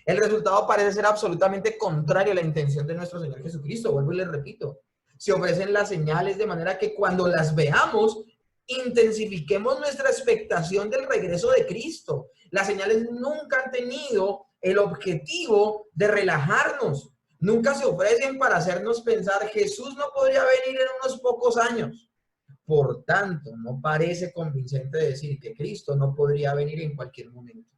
Speaker 1: El resultado parece ser absolutamente contrario a la intención de nuestro Señor Jesucristo. Vuelvo y les repito. Se ofrecen las señales de manera que cuando las veamos, intensifiquemos nuestra expectación del regreso de Cristo. Las señales nunca han tenido el objetivo de relajarnos. Nunca se ofrecen para hacernos pensar, Jesús no podría venir en unos pocos años. Por tanto, no parece convincente decir que Cristo no podría venir en cualquier momento.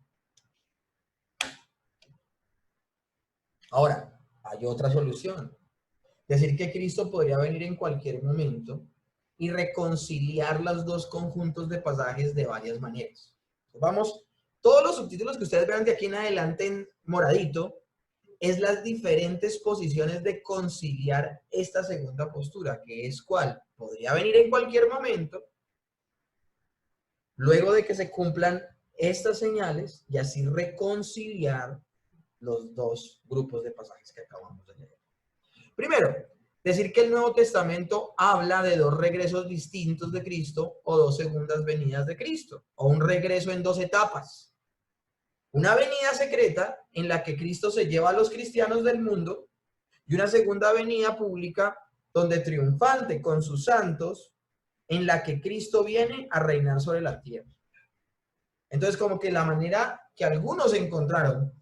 Speaker 1: Ahora, hay otra solución. Decir que Cristo podría venir en cualquier momento y reconciliar los dos conjuntos de pasajes de varias maneras. Vamos, todos los subtítulos que ustedes vean de aquí en adelante en moradito es las diferentes posiciones de conciliar esta segunda postura, que es cuál, podría venir en cualquier momento, luego de que se cumplan estas señales y así reconciliar los dos grupos de pasajes que acabamos de leer. Primero, decir que el Nuevo Testamento habla de dos regresos distintos de Cristo o dos segundas venidas de Cristo, o un regreso en dos etapas. Una venida secreta en la que Cristo se lleva a los cristianos del mundo y una segunda venida pública donde triunfante con sus santos en la que Cristo viene a reinar sobre la tierra. Entonces, como que la manera que algunos encontraron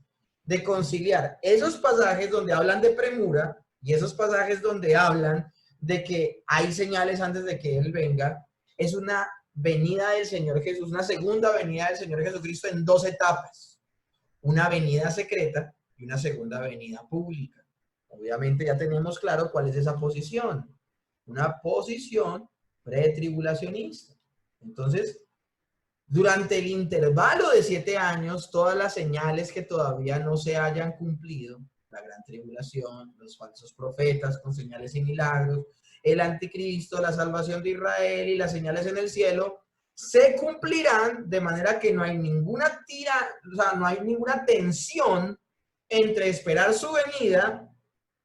Speaker 1: de conciliar esos pasajes donde hablan de premura y esos pasajes donde hablan de que hay señales antes de que Él venga, es una venida del Señor Jesús, una segunda venida del Señor Jesucristo en dos etapas. Una venida secreta y una segunda venida pública. Obviamente ya tenemos claro cuál es esa posición. Una posición pretribulacionista. Entonces, durante el intervalo de 7 años, todas las señales que todavía no se hayan cumplido, la gran tribulación, los falsos profetas con señales y milagros, el anticristo, la salvación de Israel y las señales en el cielo, se cumplirán de manera que no hay ninguna no hay ninguna tensión entre esperar su venida,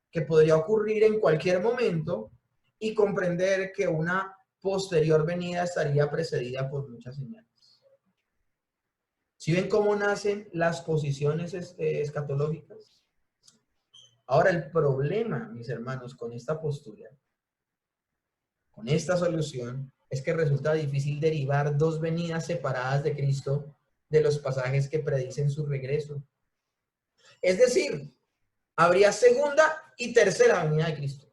Speaker 1: que podría ocurrir en cualquier momento, y comprender que una posterior venida estaría precedida por muchas señales. ¿Sí ven cómo nacen las posiciones escatológicas? Ahora, el problema, mis hermanos, con esta postura, con esta solución, es que resulta difícil derivar dos venidas separadas de Cristo de los pasajes que predicen su regreso. Es decir, habría segunda y tercera venida de Cristo.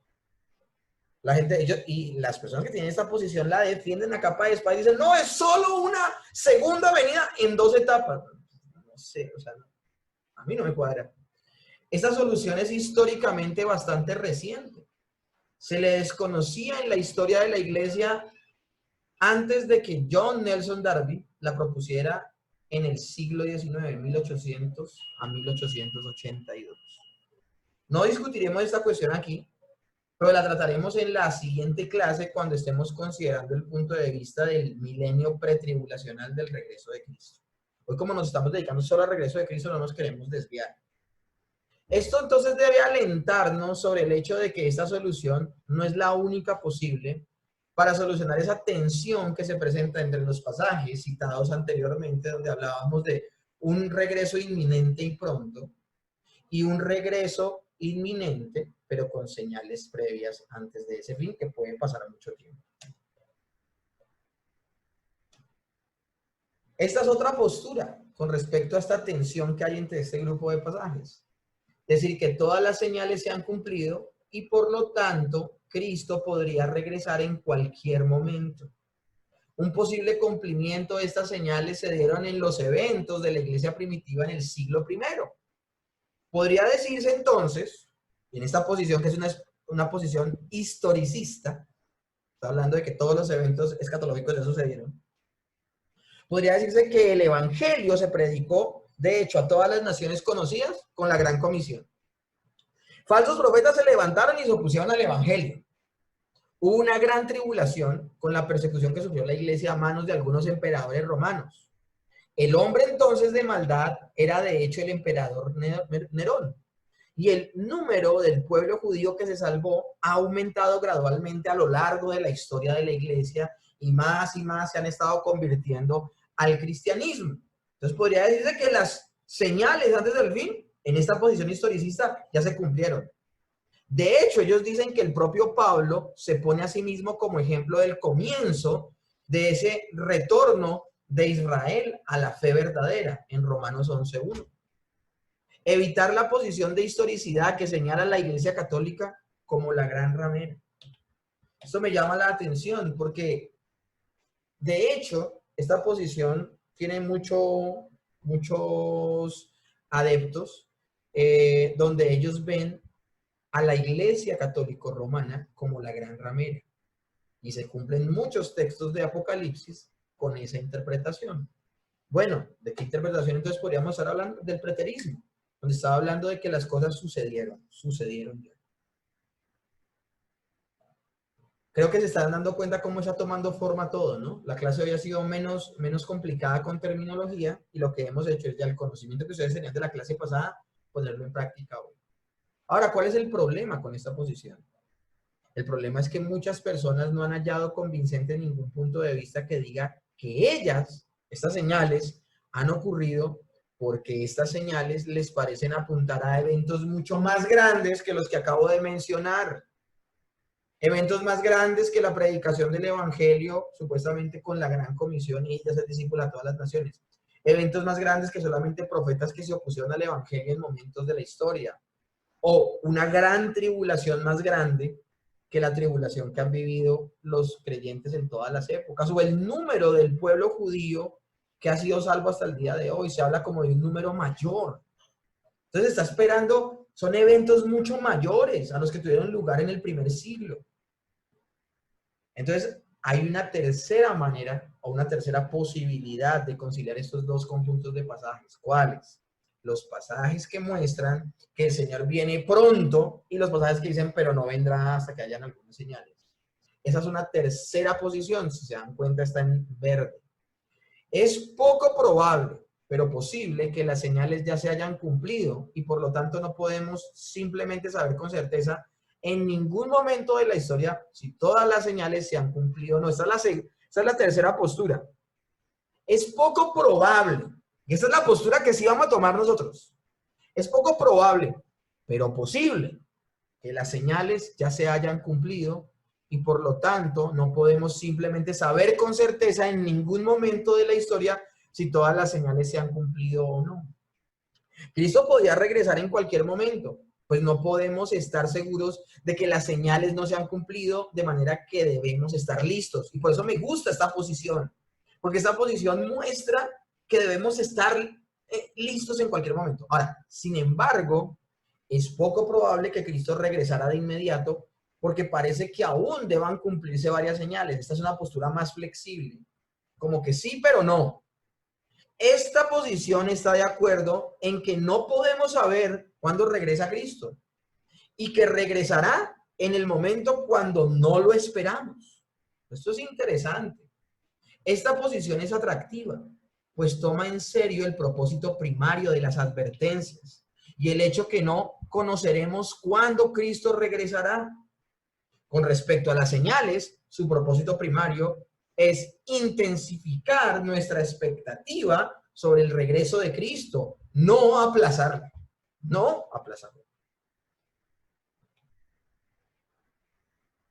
Speaker 1: La gente, ellos, y las personas que tienen esta posición la defienden a capa de espada y dicen, no, es solo una segunda venida en 2 etapas. No sé, o sea, a mí no me cuadra. Esta solución es históricamente bastante reciente. Se le desconocía en la historia de la iglesia antes de que John Nelson Darby la propusiera en el siglo XIX, 1800 a 1882. No discutiremos esta cuestión aquí, pero la trataremos en la siguiente clase cuando estemos considerando el punto de vista del milenio pretribulacional del regreso de Cristo. Hoy, como nos estamos dedicando solo al regreso de Cristo, no nos queremos desviar. Esto entonces debe alentarnos sobre el hecho de que esta solución no es la única posible para solucionar esa tensión que se presenta entre los pasajes citados anteriormente, donde hablábamos de un regreso inminente y pronto, y un regreso inminente, pero con señales previas antes de ese fin, que puede pasar mucho tiempo. Esta es otra postura con respecto a esta tensión que hay entre este grupo de pasajes. Es decir, que todas las señales se han cumplido y por lo tanto Cristo podría regresar en cualquier momento. Un posible cumplimiento de estas señales se dieron en los eventos de la iglesia primitiva en el siglo I. Podría decirse entonces, en esta posición que es una posición historicista, está hablando de que todos los eventos escatológicos ya sucedieron, podría decirse que el evangelio se predicó, de hecho, a todas las naciones conocidas con la gran comisión. Falsos profetas se levantaron y se opusieron al evangelio. Hubo una gran tribulación con la persecución que sufrió la iglesia a manos de algunos emperadores romanos. El hombre entonces de maldad era de hecho el emperador Nerón. Y el número del pueblo judío que se salvó ha aumentado gradualmente a lo largo de la historia de la iglesia y más se han estado convirtiendo al cristianismo. Entonces podría decirse que las señales antes del fin, en esta posición historicista, ya se cumplieron. De hecho, ellos dicen que el propio Pablo se pone a sí mismo como ejemplo del comienzo de ese retorno de Israel a la fe verdadera en Romanos 11:1. Evitar la posición de historicidad que señala la Iglesia Católica como la gran ramera. Esto me llama la atención porque, de hecho, esta posición tiene muchos adeptos donde ellos ven a la Iglesia Católica Romana como la gran ramera. Y se cumplen muchos textos de Apocalipsis con esa interpretación. Bueno, ¿de qué interpretación entonces podríamos estar hablando? Del preterismo, donde estaba hablando de que las cosas sucedieron ya. Creo que se están dando cuenta cómo está tomando forma todo, ¿no? La clase hoy ha sido menos complicada con terminología y lo que hemos hecho es ya el conocimiento que ustedes tenían de la clase pasada, ponerlo en práctica hoy. Ahora, ¿cuál es el problema con esta posición? El problema es que muchas personas no han hallado convincente ningún punto de vista que diga que ellas, estas señales, han ocurrido porque estas señales les parecen apuntar a eventos mucho más grandes que los que acabo de mencionar. Eventos más grandes que la predicación del evangelio, supuestamente con la gran comisión y ella se discípula a todas las naciones. Eventos más grandes que solamente profetas que se opusieron al evangelio en momentos de la historia. O una gran tribulación más grande que la tribulación que han vivido los creyentes en todas las épocas, o el número del pueblo judío que ha sido salvo hasta el día de hoy, se habla como de un número mayor. Entonces está esperando, son eventos mucho mayores a los que tuvieron lugar en el primer siglo. Entonces hay una tercera manera o una tercera posibilidad de conciliar estos dos conjuntos de pasajes. ¿Cuáles? Los pasajes que muestran que el Señor viene pronto y los pasajes que dicen, pero no vendrá hasta que hayan algunas señales. Esa es una tercera posición, si se dan cuenta está en verde. Es poco probable, pero posible que las señales ya se hayan cumplido y por lo tanto no podemos simplemente saber con certeza en ningún momento de la historia si todas las señales se han cumplido o no. Esa es la tercera postura. Es poco probable. Y esa es la postura que sí vamos a tomar nosotros. Es poco probable, pero posible, que las señales ya se hayan cumplido y por lo tanto no podemos simplemente saber con certeza en ningún momento de la historia si todas las señales se han cumplido o no. Cristo podía regresar en cualquier momento, pues no podemos estar seguros de que las señales no se han cumplido, de manera que debemos estar listos. Y por eso me gusta esta posición, porque esta posición muestra que debemos estar listos en cualquier momento. Ahora, sin embargo, es poco probable que Cristo regresara de inmediato, porque parece que aún deban cumplirse varias señales. Esta es una postura más flexible, como que sí, pero no. Esta posición está de acuerdo en que no podemos saber cuándo regresa Cristo y que regresará en el momento cuando no lo esperamos. Esto es interesante. Esta posición es atractiva, pues toma en serio el propósito primario de las advertencias y el hecho que no conoceremos cuándo Cristo regresará. Con respecto a las señales, su propósito primario es intensificar nuestra expectativa sobre el regreso de Cristo, no aplazarlo, no aplazarlo.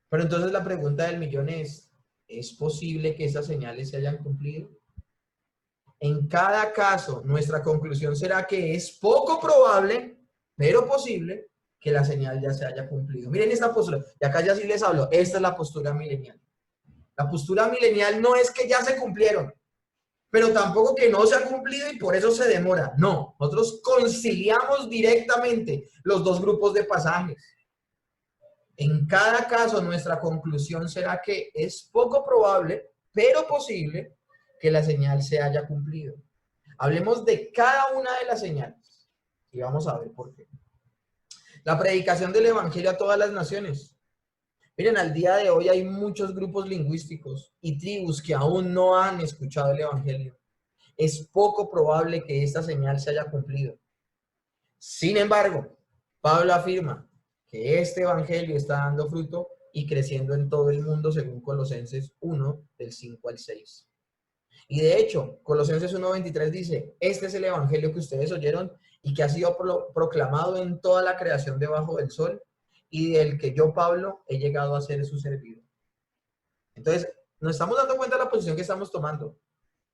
Speaker 1: Pero entonces la pregunta del millón ¿es posible que esas señales se hayan cumplido? En cada caso, nuestra conclusión será que es poco probable, pero posible, que la señal ya se haya cumplido. Miren esta postura, y acá ya sí les hablo, esta es la postura milenial. La postura milenial no es que ya se cumplieron, pero tampoco que no se ha cumplido y por eso se demora. No, nosotros conciliamos directamente los dos grupos de pasajes. En cada caso, nuestra conclusión será que es poco probable, pero posible, que la señal se haya cumplido. Hablemos de cada una de las señales y vamos a ver por qué. La predicación del evangelio a todas las naciones. Miren, al día de hoy hay muchos grupos lingüísticos y tribus que aún no han escuchado el evangelio. Es poco probable que esta señal se haya cumplido. Sin embargo, Pablo afirma que este evangelio está dando fruto y creciendo en todo el mundo, según Colosenses 1, del 5 al 6. Y de hecho, Colosenses 1:23 dice, este es el evangelio que ustedes oyeron y que ha sido proclamado en toda la creación debajo del sol y del que yo, Pablo, he llegado a ser su servidor. Entonces, nos estamos dando cuenta de la posición que estamos tomando.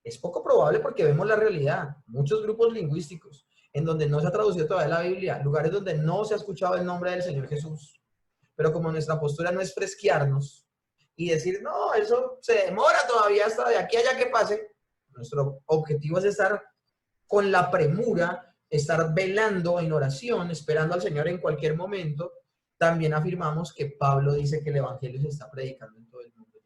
Speaker 1: Es poco probable porque vemos la realidad. Muchos grupos lingüísticos en donde no se ha traducido todavía la Biblia, lugares donde no se ha escuchado el nombre del Señor Jesús. Pero como nuestra postura no es fresquearnos y decir, no, eso se demora todavía hasta de aquí a allá que pase, nuestro objetivo es estar con la premura, estar velando en oración, esperando al Señor en cualquier momento. También afirmamos que Pablo dice que el evangelio se está predicando en todo el mundo.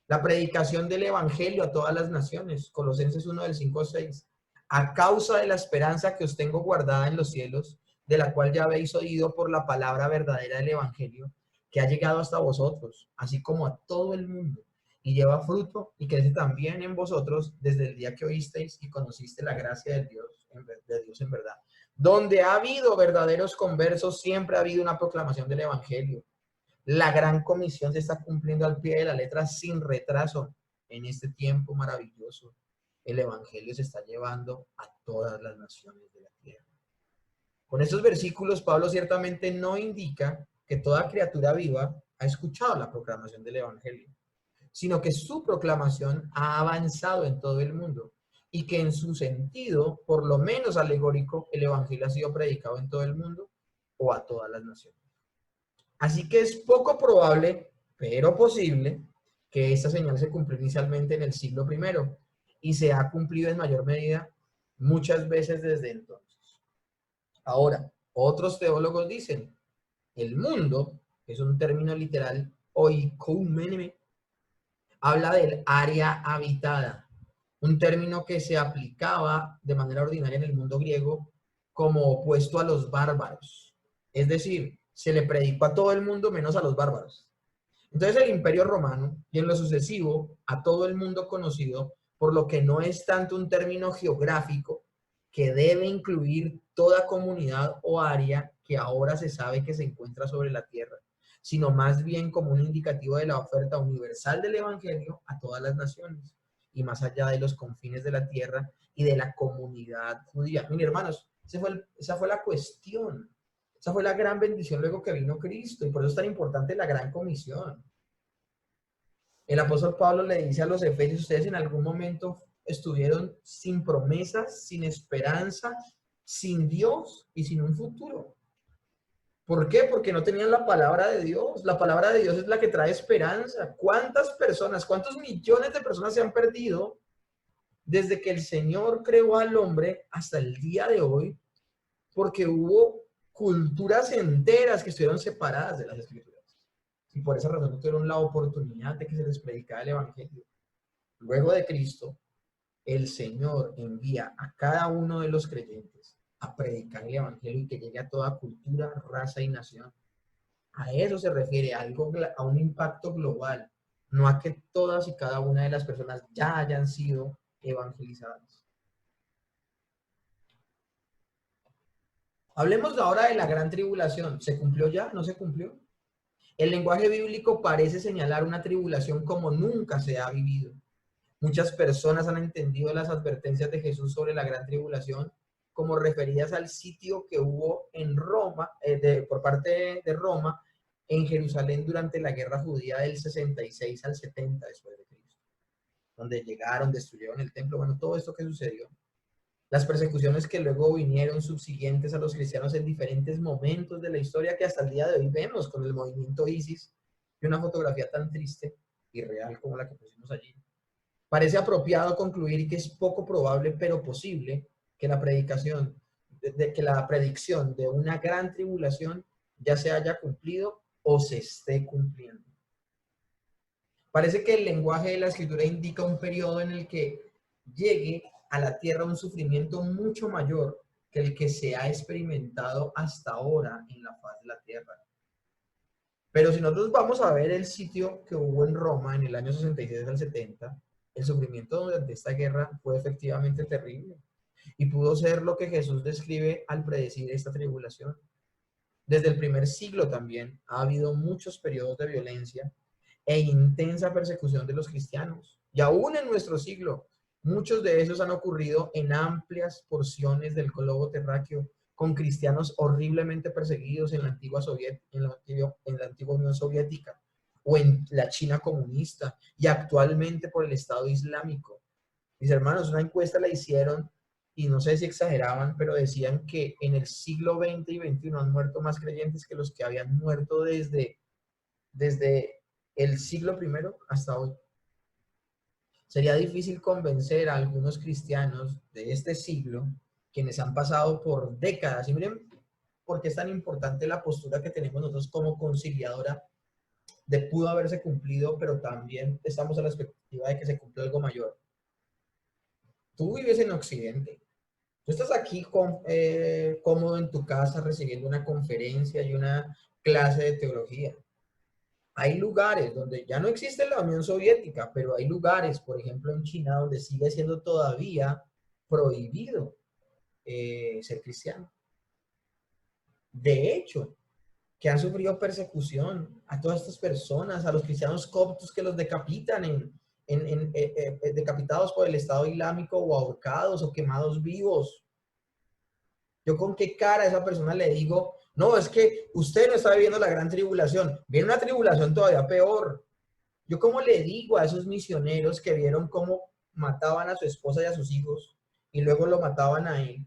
Speaker 1: La predicación del evangelio a todas las naciones, Colosenses 1 del 5 al 6. A causa de la esperanza que os tengo guardada en los cielos, de la cual ya habéis oído por la palabra verdadera del evangelio, que ha llegado hasta vosotros, así como a todo el mundo, y lleva fruto y crece también en vosotros desde el día que oísteis y conociste la gracia de Dios en verdad. Donde ha habido verdaderos conversos, siempre ha habido una proclamación del evangelio. La gran comisión se está cumpliendo al pie de la letra sin retraso en este tiempo maravilloso. El evangelio se está llevando a todas las naciones de la tierra. Con estos versículos, Pablo ciertamente no indica que toda criatura viva ha escuchado la proclamación del evangelio, sino que su proclamación ha avanzado en todo el mundo y que en su sentido, por lo menos alegórico, el evangelio ha sido predicado en todo el mundo o a todas las naciones. Así que es poco probable, pero posible, que esta señal se cumplió inicialmente en el siglo I y se ha cumplido en mayor medida muchas veces desde entonces. Ahora, otros teólogos dicen, el mundo, que es un término literal, oikoumene, habla del área habitada, un término que se aplicaba de manera ordinaria en el mundo griego como opuesto a los bárbaros. Es decir, se le predicó a todo el mundo menos a los bárbaros. Entonces el Imperio Romano, y en lo sucesivo a todo el mundo conocido, por lo que no es tanto un término geográfico que debe incluir toda comunidad o área que ahora se sabe que se encuentra sobre la tierra, sino más bien como un indicativo de la oferta universal del Evangelio a todas las naciones y más allá de los confines de la tierra y de la comunidad judía. Miren, hermanos, esa fue la cuestión. Esa fue la gran bendición luego que vino Cristo y por eso es tan importante la gran comisión. El apóstol Pablo le dice a los efesios, ustedes en algún momento estuvieron sin promesas, sin esperanza, sin Dios y sin un futuro. ¿Por qué? Porque no tenían la palabra de Dios. La palabra de Dios es la que trae esperanza. ¿Cuántas personas, cuántos millones de personas se han perdido desde que el Señor creó al hombre hasta el día de hoy? Porque hubo culturas enteras que estuvieron separadas de las Escrituras. Y por esa razón no tuvieron la oportunidad de que se les predicara el Evangelio. Luego de Cristo, el Señor envía a cada uno de los creyentes a predicar el Evangelio y que llegue a toda cultura, raza y nación. A eso se refiere, a un impacto global, no a que todas y cada una de las personas ya hayan sido evangelizadas. Hablemos ahora de la gran tribulación. ¿Se cumplió ya? ¿No se cumplió? El lenguaje bíblico parece señalar una tribulación como nunca se ha vivido. Muchas personas han entendido las advertencias de Jesús sobre la gran tribulación como referidas al sitio que hubo en Roma, por parte de Roma, en Jerusalén durante la guerra judía del 66 al 70 después de Cristo, donde llegaron, destruyeron el templo, bueno, todo esto que sucedió. Las persecuciones que luego vinieron subsiguientes a los cristianos en diferentes momentos de la historia que hasta el día de hoy vemos con el movimiento ISIS y una fotografía tan triste y real como la que pusimos allí. Parece apropiado concluir que es poco probable, pero posible, que la que la predicción de una gran tribulación ya se haya cumplido o se esté cumpliendo. Parece que el lenguaje de la Escritura indica un periodo en el que llegue a la tierra un sufrimiento mucho mayor que el que se ha experimentado hasta ahora en la faz de la tierra. Pero si nosotros vamos a ver el sitio que hubo en Roma en el año 66 al 70, el sufrimiento durante esta guerra fue efectivamente terrible y pudo ser lo que Jesús describe al predecir esta tribulación. Desde el primer siglo también ha habido muchos periodos de violencia e intensa persecución de los cristianos. Y aún en nuestro siglo, muchos de esos han ocurrido en amplias porciones del globo terráqueo, con cristianos horriblemente perseguidos en la antigua, en la antigua Unión Soviética o en la China comunista y actualmente por el Estado Islámico. Mis hermanos, una encuesta la hicieron y no sé si exageraban, pero decían que en el siglo XX y XXI han muerto más creyentes que los que habían muerto desde el siglo primero hasta hoy. Sería difícil convencer a algunos cristianos de este siglo, quienes han pasado por décadas, y miren por qué es tan importante la postura que tenemos nosotros como conciliadora, de pudo haberse cumplido, pero también estamos a la expectativa de que se cumpla algo mayor. Tú vives en Occidente, tú estás aquí cómodo en tu casa recibiendo una conferencia y una clase de teología. Hay lugares donde ya no existe la Unión Soviética, pero hay lugares, por ejemplo en China, donde sigue siendo todavía prohibido ser cristiano. De hecho, que han sufrido persecución a todas estas personas, a los cristianos coptos que los decapitan decapitados por el Estado Islámico o ahorcados o quemados vivos. Yo con qué cara a esa persona le digo, no, es que usted no está viviendo la gran tribulación, viene una tribulación todavía peor. Yo cómo le digo a esos misioneros que vieron cómo mataban a su esposa y a sus hijos y luego lo mataban a él,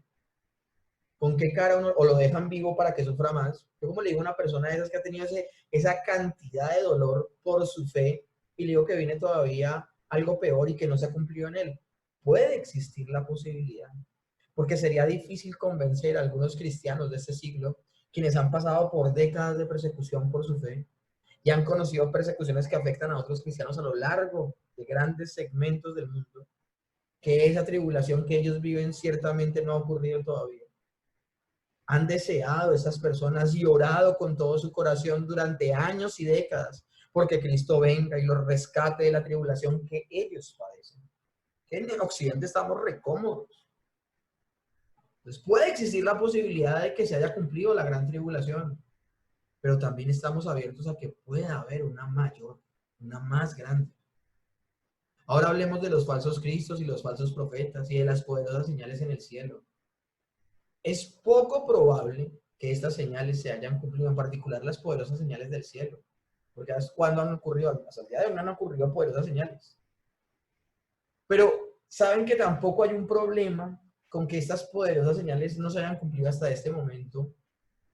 Speaker 1: con qué cara uno, o lo dejan vivo para que sufra más. Yo como le digo a una persona de esas que ha tenido esa cantidad de dolor por su fe y le digo que viene todavía algo peor y que no se ha cumplido en él. Puede existir la posibilidad, porque sería difícil convencer a algunos cristianos de este siglo, quienes han pasado por décadas de persecución por su fe y han conocido persecuciones que afectan a otros cristianos a lo largo de grandes segmentos del mundo, que esa tribulación que ellos viven ciertamente no ha ocurrido todavía. Han deseado esas personas y orado con todo su corazón durante años y décadas porque Cristo venga y los rescate de la tribulación que ellos padecen. En Occidente estamos recómodos. Entonces puede existir la posibilidad de que se haya cumplido la gran tribulación, pero también estamos abiertos a que pueda haber una mayor, una más grande. Ahora hablemos de los falsos cristos y los falsos profetas y de las poderosas señales en el cielo. Es poco probable que estas señales se hayan cumplido, en particular las poderosas señales del cielo, porque es cuando han ocurrido, hasta el día de hoy no han ocurrido poderosas señales. Pero saben que tampoco hay un problema con que estas poderosas señales no se hayan cumplido hasta este momento,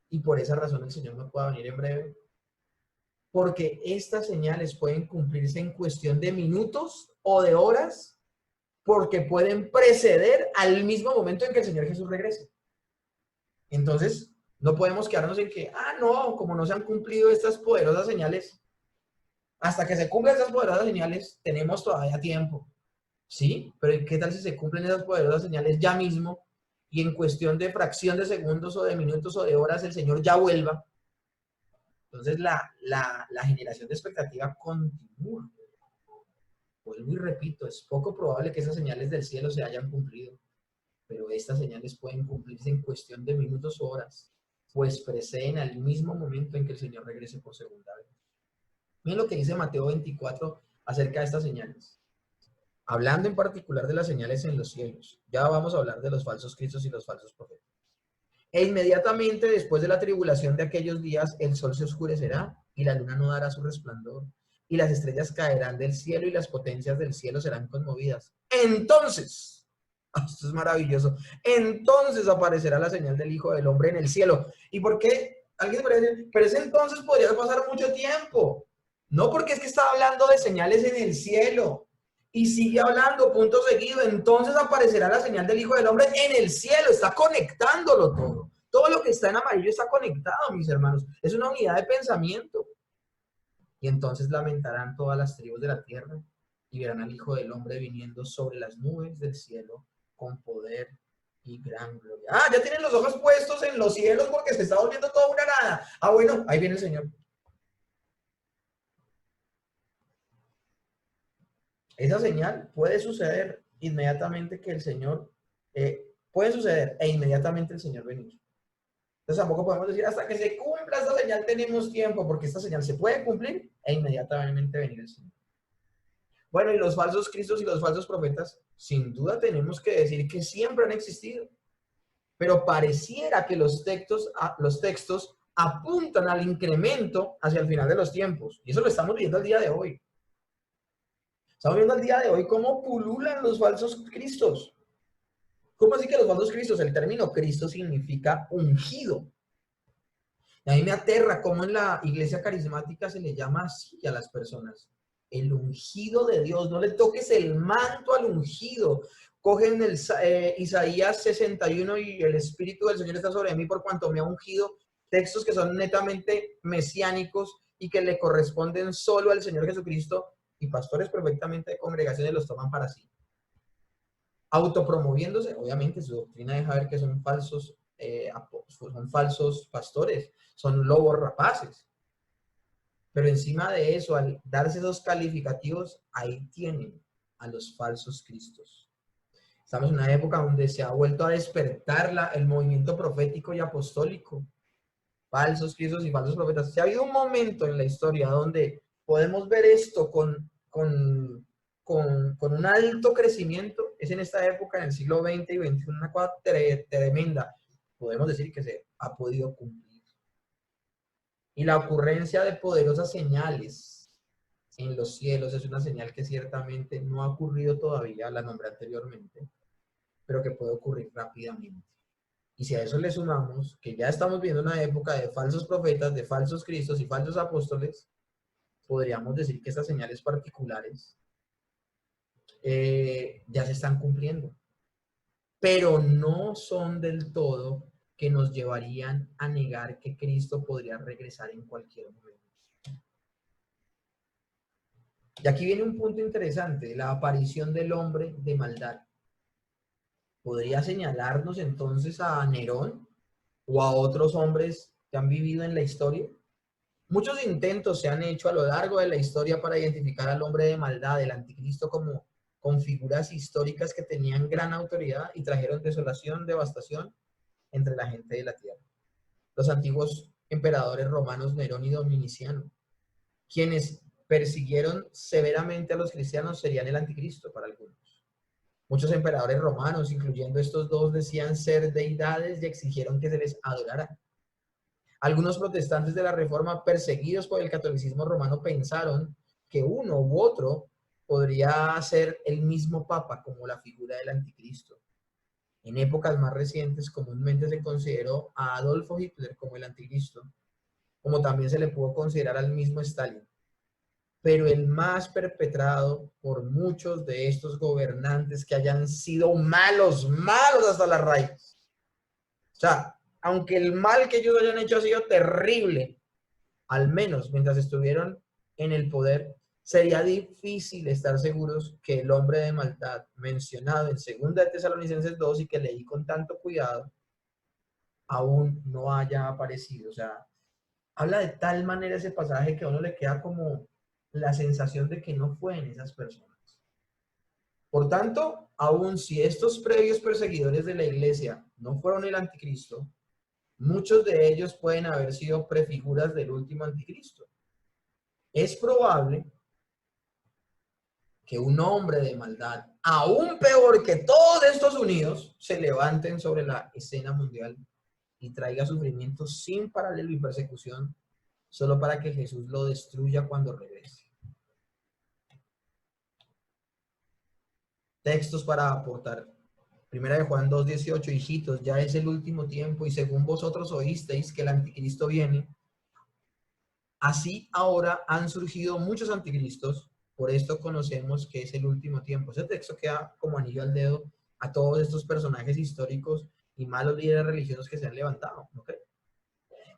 Speaker 1: y por esa razón el Señor no pueda venir en breve. Porque estas señales pueden cumplirse en cuestión de minutos o de horas, porque pueden preceder al mismo momento en que el Señor Jesús regrese. Entonces, no podemos quedarnos en que, no, como no se han cumplido estas poderosas señales, hasta que se cumplan estas poderosas señales, tenemos todavía tiempo. ¿Sí? Pero ¿qué tal si se cumplen esas poderosas señales ya mismo y en cuestión de fracción de segundos o de minutos o de horas el Señor ya vuelva? Entonces la generación de expectativa continúa. Vuelvo y repito, es poco probable que esas señales del cielo se hayan cumplido, pero estas señales pueden cumplirse en cuestión de minutos o horas, pues preceden al mismo momento en que el Señor regrese por segunda vez. Miren lo que dice Mateo 24 acerca de estas señales. Hablando en particular de las señales en los cielos, ya vamos a hablar de los falsos cristos y los falsos profetas. E inmediatamente después de la tribulación de aquellos días, el sol se oscurecerá y la luna no dará su resplandor, y las estrellas caerán del cielo y las potencias del cielo serán conmovidas. Entonces, esto es maravilloso, entonces aparecerá la señal del Hijo del Hombre en el cielo. ¿Y por qué? Alguien podría decir, pero ese entonces podría pasar mucho tiempo. No, porque es que está hablando de señales en el cielo. Y sigue hablando, punto seguido, entonces aparecerá la señal del Hijo del Hombre en el cielo, está conectándolo todo. Todo lo que está en amarillo está conectado, mis hermanos. Es una unidad de pensamiento. Y entonces lamentarán todas las tribus de la tierra y verán al Hijo del Hombre viniendo sobre las nubes del cielo con poder y gran gloria. Ya tienen los ojos puestos en los cielos porque se está volviendo toda una nada. Bueno, ahí viene el Señor. Esa señal puede suceder inmediatamente que el Señor, puede suceder e inmediatamente el Señor venir. Entonces tampoco podemos decir hasta que se cumpla esta señal tenemos tiempo, porque esta señal se puede cumplir e inmediatamente venir el Señor. Bueno, y los falsos cristos y los falsos profetas, sin duda tenemos que decir que siempre han existido. Pero pareciera que los textos apuntan al incremento hacia el final de los tiempos. Y eso lo estamos viendo al día de hoy. Estamos viendo al día de hoy cómo pululan los falsos cristos. ¿Cómo así que los falsos cristos? El término Cristo significa ungido. Y a mí me aterra cómo en la iglesia carismática se le llama así a las personas. El ungido de Dios. No le toques el manto al ungido. Cogen el Isaías 61 y el Espíritu del Señor está sobre mí por cuanto me ha ungido. Textos que son netamente mesiánicos y que le corresponden solo al Señor Jesucristo. Y pastores perfectamente de congregaciones los toman para sí. Autopromoviéndose, obviamente su doctrina deja ver que son falsos pastores, son lobos rapaces. Pero encima de eso, al darse esos calificativos, ahí tienen a los falsos cristos. Estamos en una época donde se ha vuelto a despertar el movimiento profético y apostólico. Falsos cristos y falsos profetas. Si ha habido un momento en la historia donde podemos ver esto con un alto crecimiento, es en esta época, en el siglo XX y XXI, una cosa tremenda. Podemos decir que se ha podido cumplir. Y la ocurrencia de poderosas señales en los cielos es una señal que ciertamente no ha ocurrido todavía, la nombré anteriormente, pero que puede ocurrir rápidamente. Y si a eso le sumamos que ya estamos viendo una época de falsos profetas, de falsos cristos y falsos apóstoles, podríamos decir que estas señales particulares ya se están cumpliendo, pero no son del todo que nos llevarían a negar que Cristo podría regresar en cualquier momento. Y aquí viene un punto interesante, la aparición del hombre de maldad. ¿Podría señalarnos entonces a Nerón o a otros hombres que han vivido en la historia? Muchos intentos se han hecho a lo largo de la historia para identificar al hombre de maldad, el anticristo, con figuras históricas que tenían gran autoridad y trajeron desolación, devastación entre la gente de la tierra. Los antiguos emperadores romanos Nerón y Dominiciano, quienes persiguieron severamente a los cristianos, serían el anticristo para algunos. Muchos emperadores romanos, incluyendo estos dos, decían ser deidades y exigieron que se les adorara. Algunos protestantes de la Reforma, perseguidos por el catolicismo romano, pensaron que uno u otro podría ser el mismo papa como la figura del anticristo. En épocas más recientes, comúnmente se consideró a Adolfo Hitler como el anticristo, como también se le pudo considerar al mismo Stalin. Pero el más perpetrado por muchos de estos gobernantes que hayan sido malos, malos hasta la raíz. O sea, aunque el mal que ellos hayan hecho ha sido terrible, al menos mientras estuvieron en el poder, sería difícil estar seguros que el hombre de maldad mencionado en 2 de Tesalonicenses 2 y que leí con tanto cuidado, aún no haya aparecido. O sea, habla de tal manera ese pasaje que a uno le queda como la sensación de que no fue en esas personas. Por tanto, aun si estos previos perseguidores de la iglesia no fueron el anticristo, muchos de ellos pueden haber sido prefiguras del último anticristo. Es probable que un hombre de maldad, aún peor que todos estos unidos, se levanten sobre la escena mundial y traiga sufrimiento sin paralelo y persecución, solo para que Jesús lo destruya cuando regrese. Textos para aportar. Primera de Juan 2:18, hijitos, ya es el último tiempo y según vosotros oísteis que el anticristo viene, así ahora han surgido muchos anticristos, por esto conocemos que es el último tiempo. Ese texto queda como anillo al dedo a todos estos personajes históricos y malos líderes religiosos que se han levantado, ¿ok?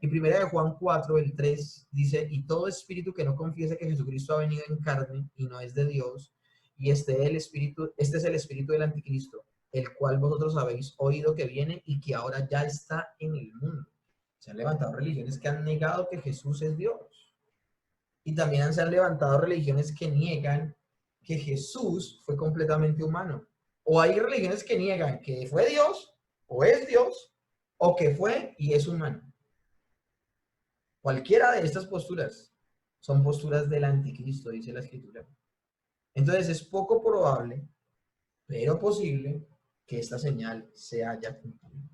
Speaker 1: Y primera de Juan 4, el 3, dice, y todo espíritu que no confiese que Jesucristo ha venido en carne y no es de Dios, y este es el espíritu del anticristo, el cual vosotros habéis oído que viene y que ahora ya está en el mundo. Se han levantado religiones que han negado que Jesús es Dios. Y también se han levantado religiones que niegan que Jesús fue completamente humano. O hay religiones que niegan que fue Dios, o es Dios, o que fue y es humano. Cualquiera de estas posturas son posturas del anticristo, dice la escritura. Entonces es poco probable, pero posible, que esta señal se haya cumplido.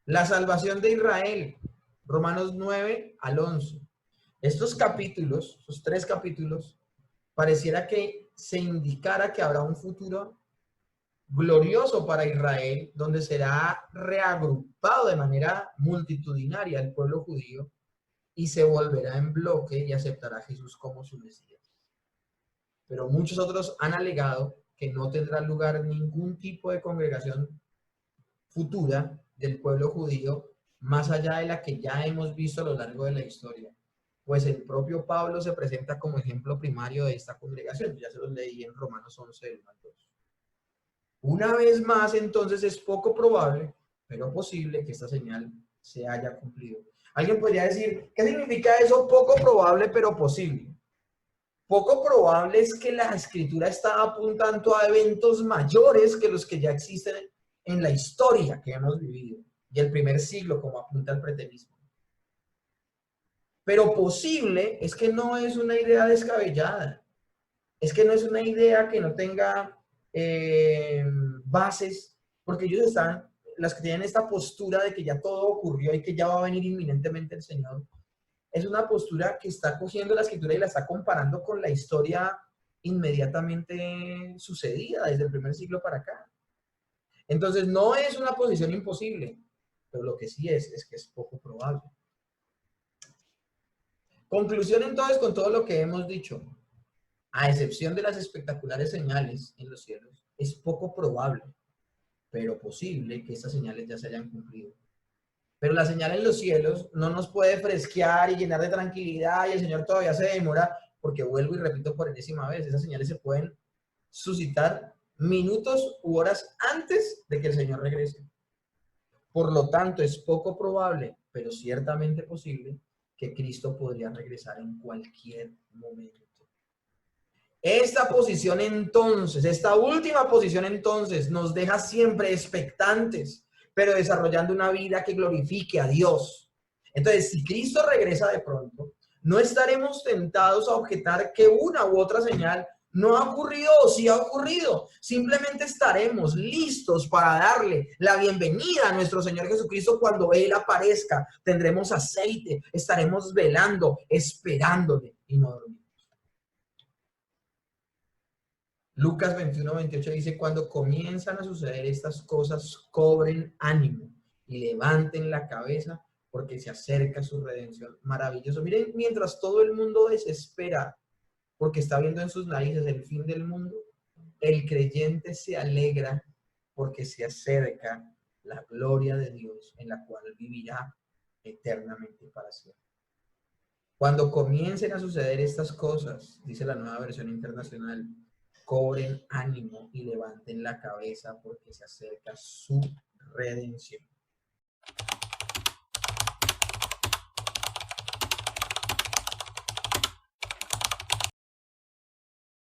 Speaker 1: La salvación de Israel, Romanos 9 al 11. Estos capítulos, estos 3 capítulos, pareciera que se indicara que habrá un futuro glorioso para Israel, donde será reagrupado de manera multitudinaria el pueblo judío y se volverá en bloque y aceptará a Jesús como su Mesías. Pero muchos otros han alegado que no tendrá lugar ningún tipo de congregación futura del pueblo judío más allá de la que ya hemos visto a lo largo de la historia. Pues el propio Pablo se presenta como ejemplo primario de esta congregación. Ya se los leí en Romanos 11, del 1 al 2. Una vez más, entonces, es poco probable, pero posible que esta señal se haya cumplido. Alguien podría decir, ¿qué significa eso? Poco probable, pero posible. Poco probable es que la escritura está apuntando a eventos mayores que los que ya existen en la historia que hemos vivido y el primer siglo, como apunta el preterismo. Pero posible es que no es una idea descabellada. Es que no es una idea que no tenga bases, porque ellos están, las que tienen esta postura de que ya todo ocurrió y que ya va a venir inminentemente el Señor, es una postura que está cogiendo la escritura y la está comparando con la historia inmediatamente sucedida desde el primer siglo para acá. Entonces no es una posición imposible, pero lo que sí es que es poco probable. Conclusión entonces con todo lo que hemos dicho. A excepción de las espectaculares señales en los cielos, es poco probable, pero posible que estas señales ya se hayan cumplido. Pero la señal en los cielos no nos puede fresquear y llenar de tranquilidad y el Señor todavía se demora, porque vuelvo y repito por enésima vez, esas señales se pueden suscitar minutos u horas antes de que el Señor regrese. Por lo tanto, es poco probable, pero ciertamente posible, que Cristo podría regresar en cualquier momento. Esta posición entonces, esta última posición entonces, nos deja siempre expectantes, pero desarrollando una vida que glorifique a Dios. Entonces, si Cristo regresa de pronto, no estaremos tentados a objetar que una u otra señal no ha ocurrido o sí ha ocurrido. Simplemente estaremos listos para darle la bienvenida a nuestro Señor Jesucristo cuando Él aparezca. Tendremos aceite, estaremos velando, esperándole y no dormiremos. Lucas 21:28 dice, cuando comienzan a suceder estas cosas, cobren ánimo y levanten la cabeza porque se acerca su redención. Maravilloso. Miren, mientras todo el mundo desespera porque está viendo en sus narices el fin del mundo, el creyente se alegra porque se acerca la gloria de Dios en la cual vivirá eternamente para siempre. Cuando comiencen a suceder estas cosas, dice la Nueva Versión Internacional, cobren ánimo y levanten la cabeza porque se acerca su redención.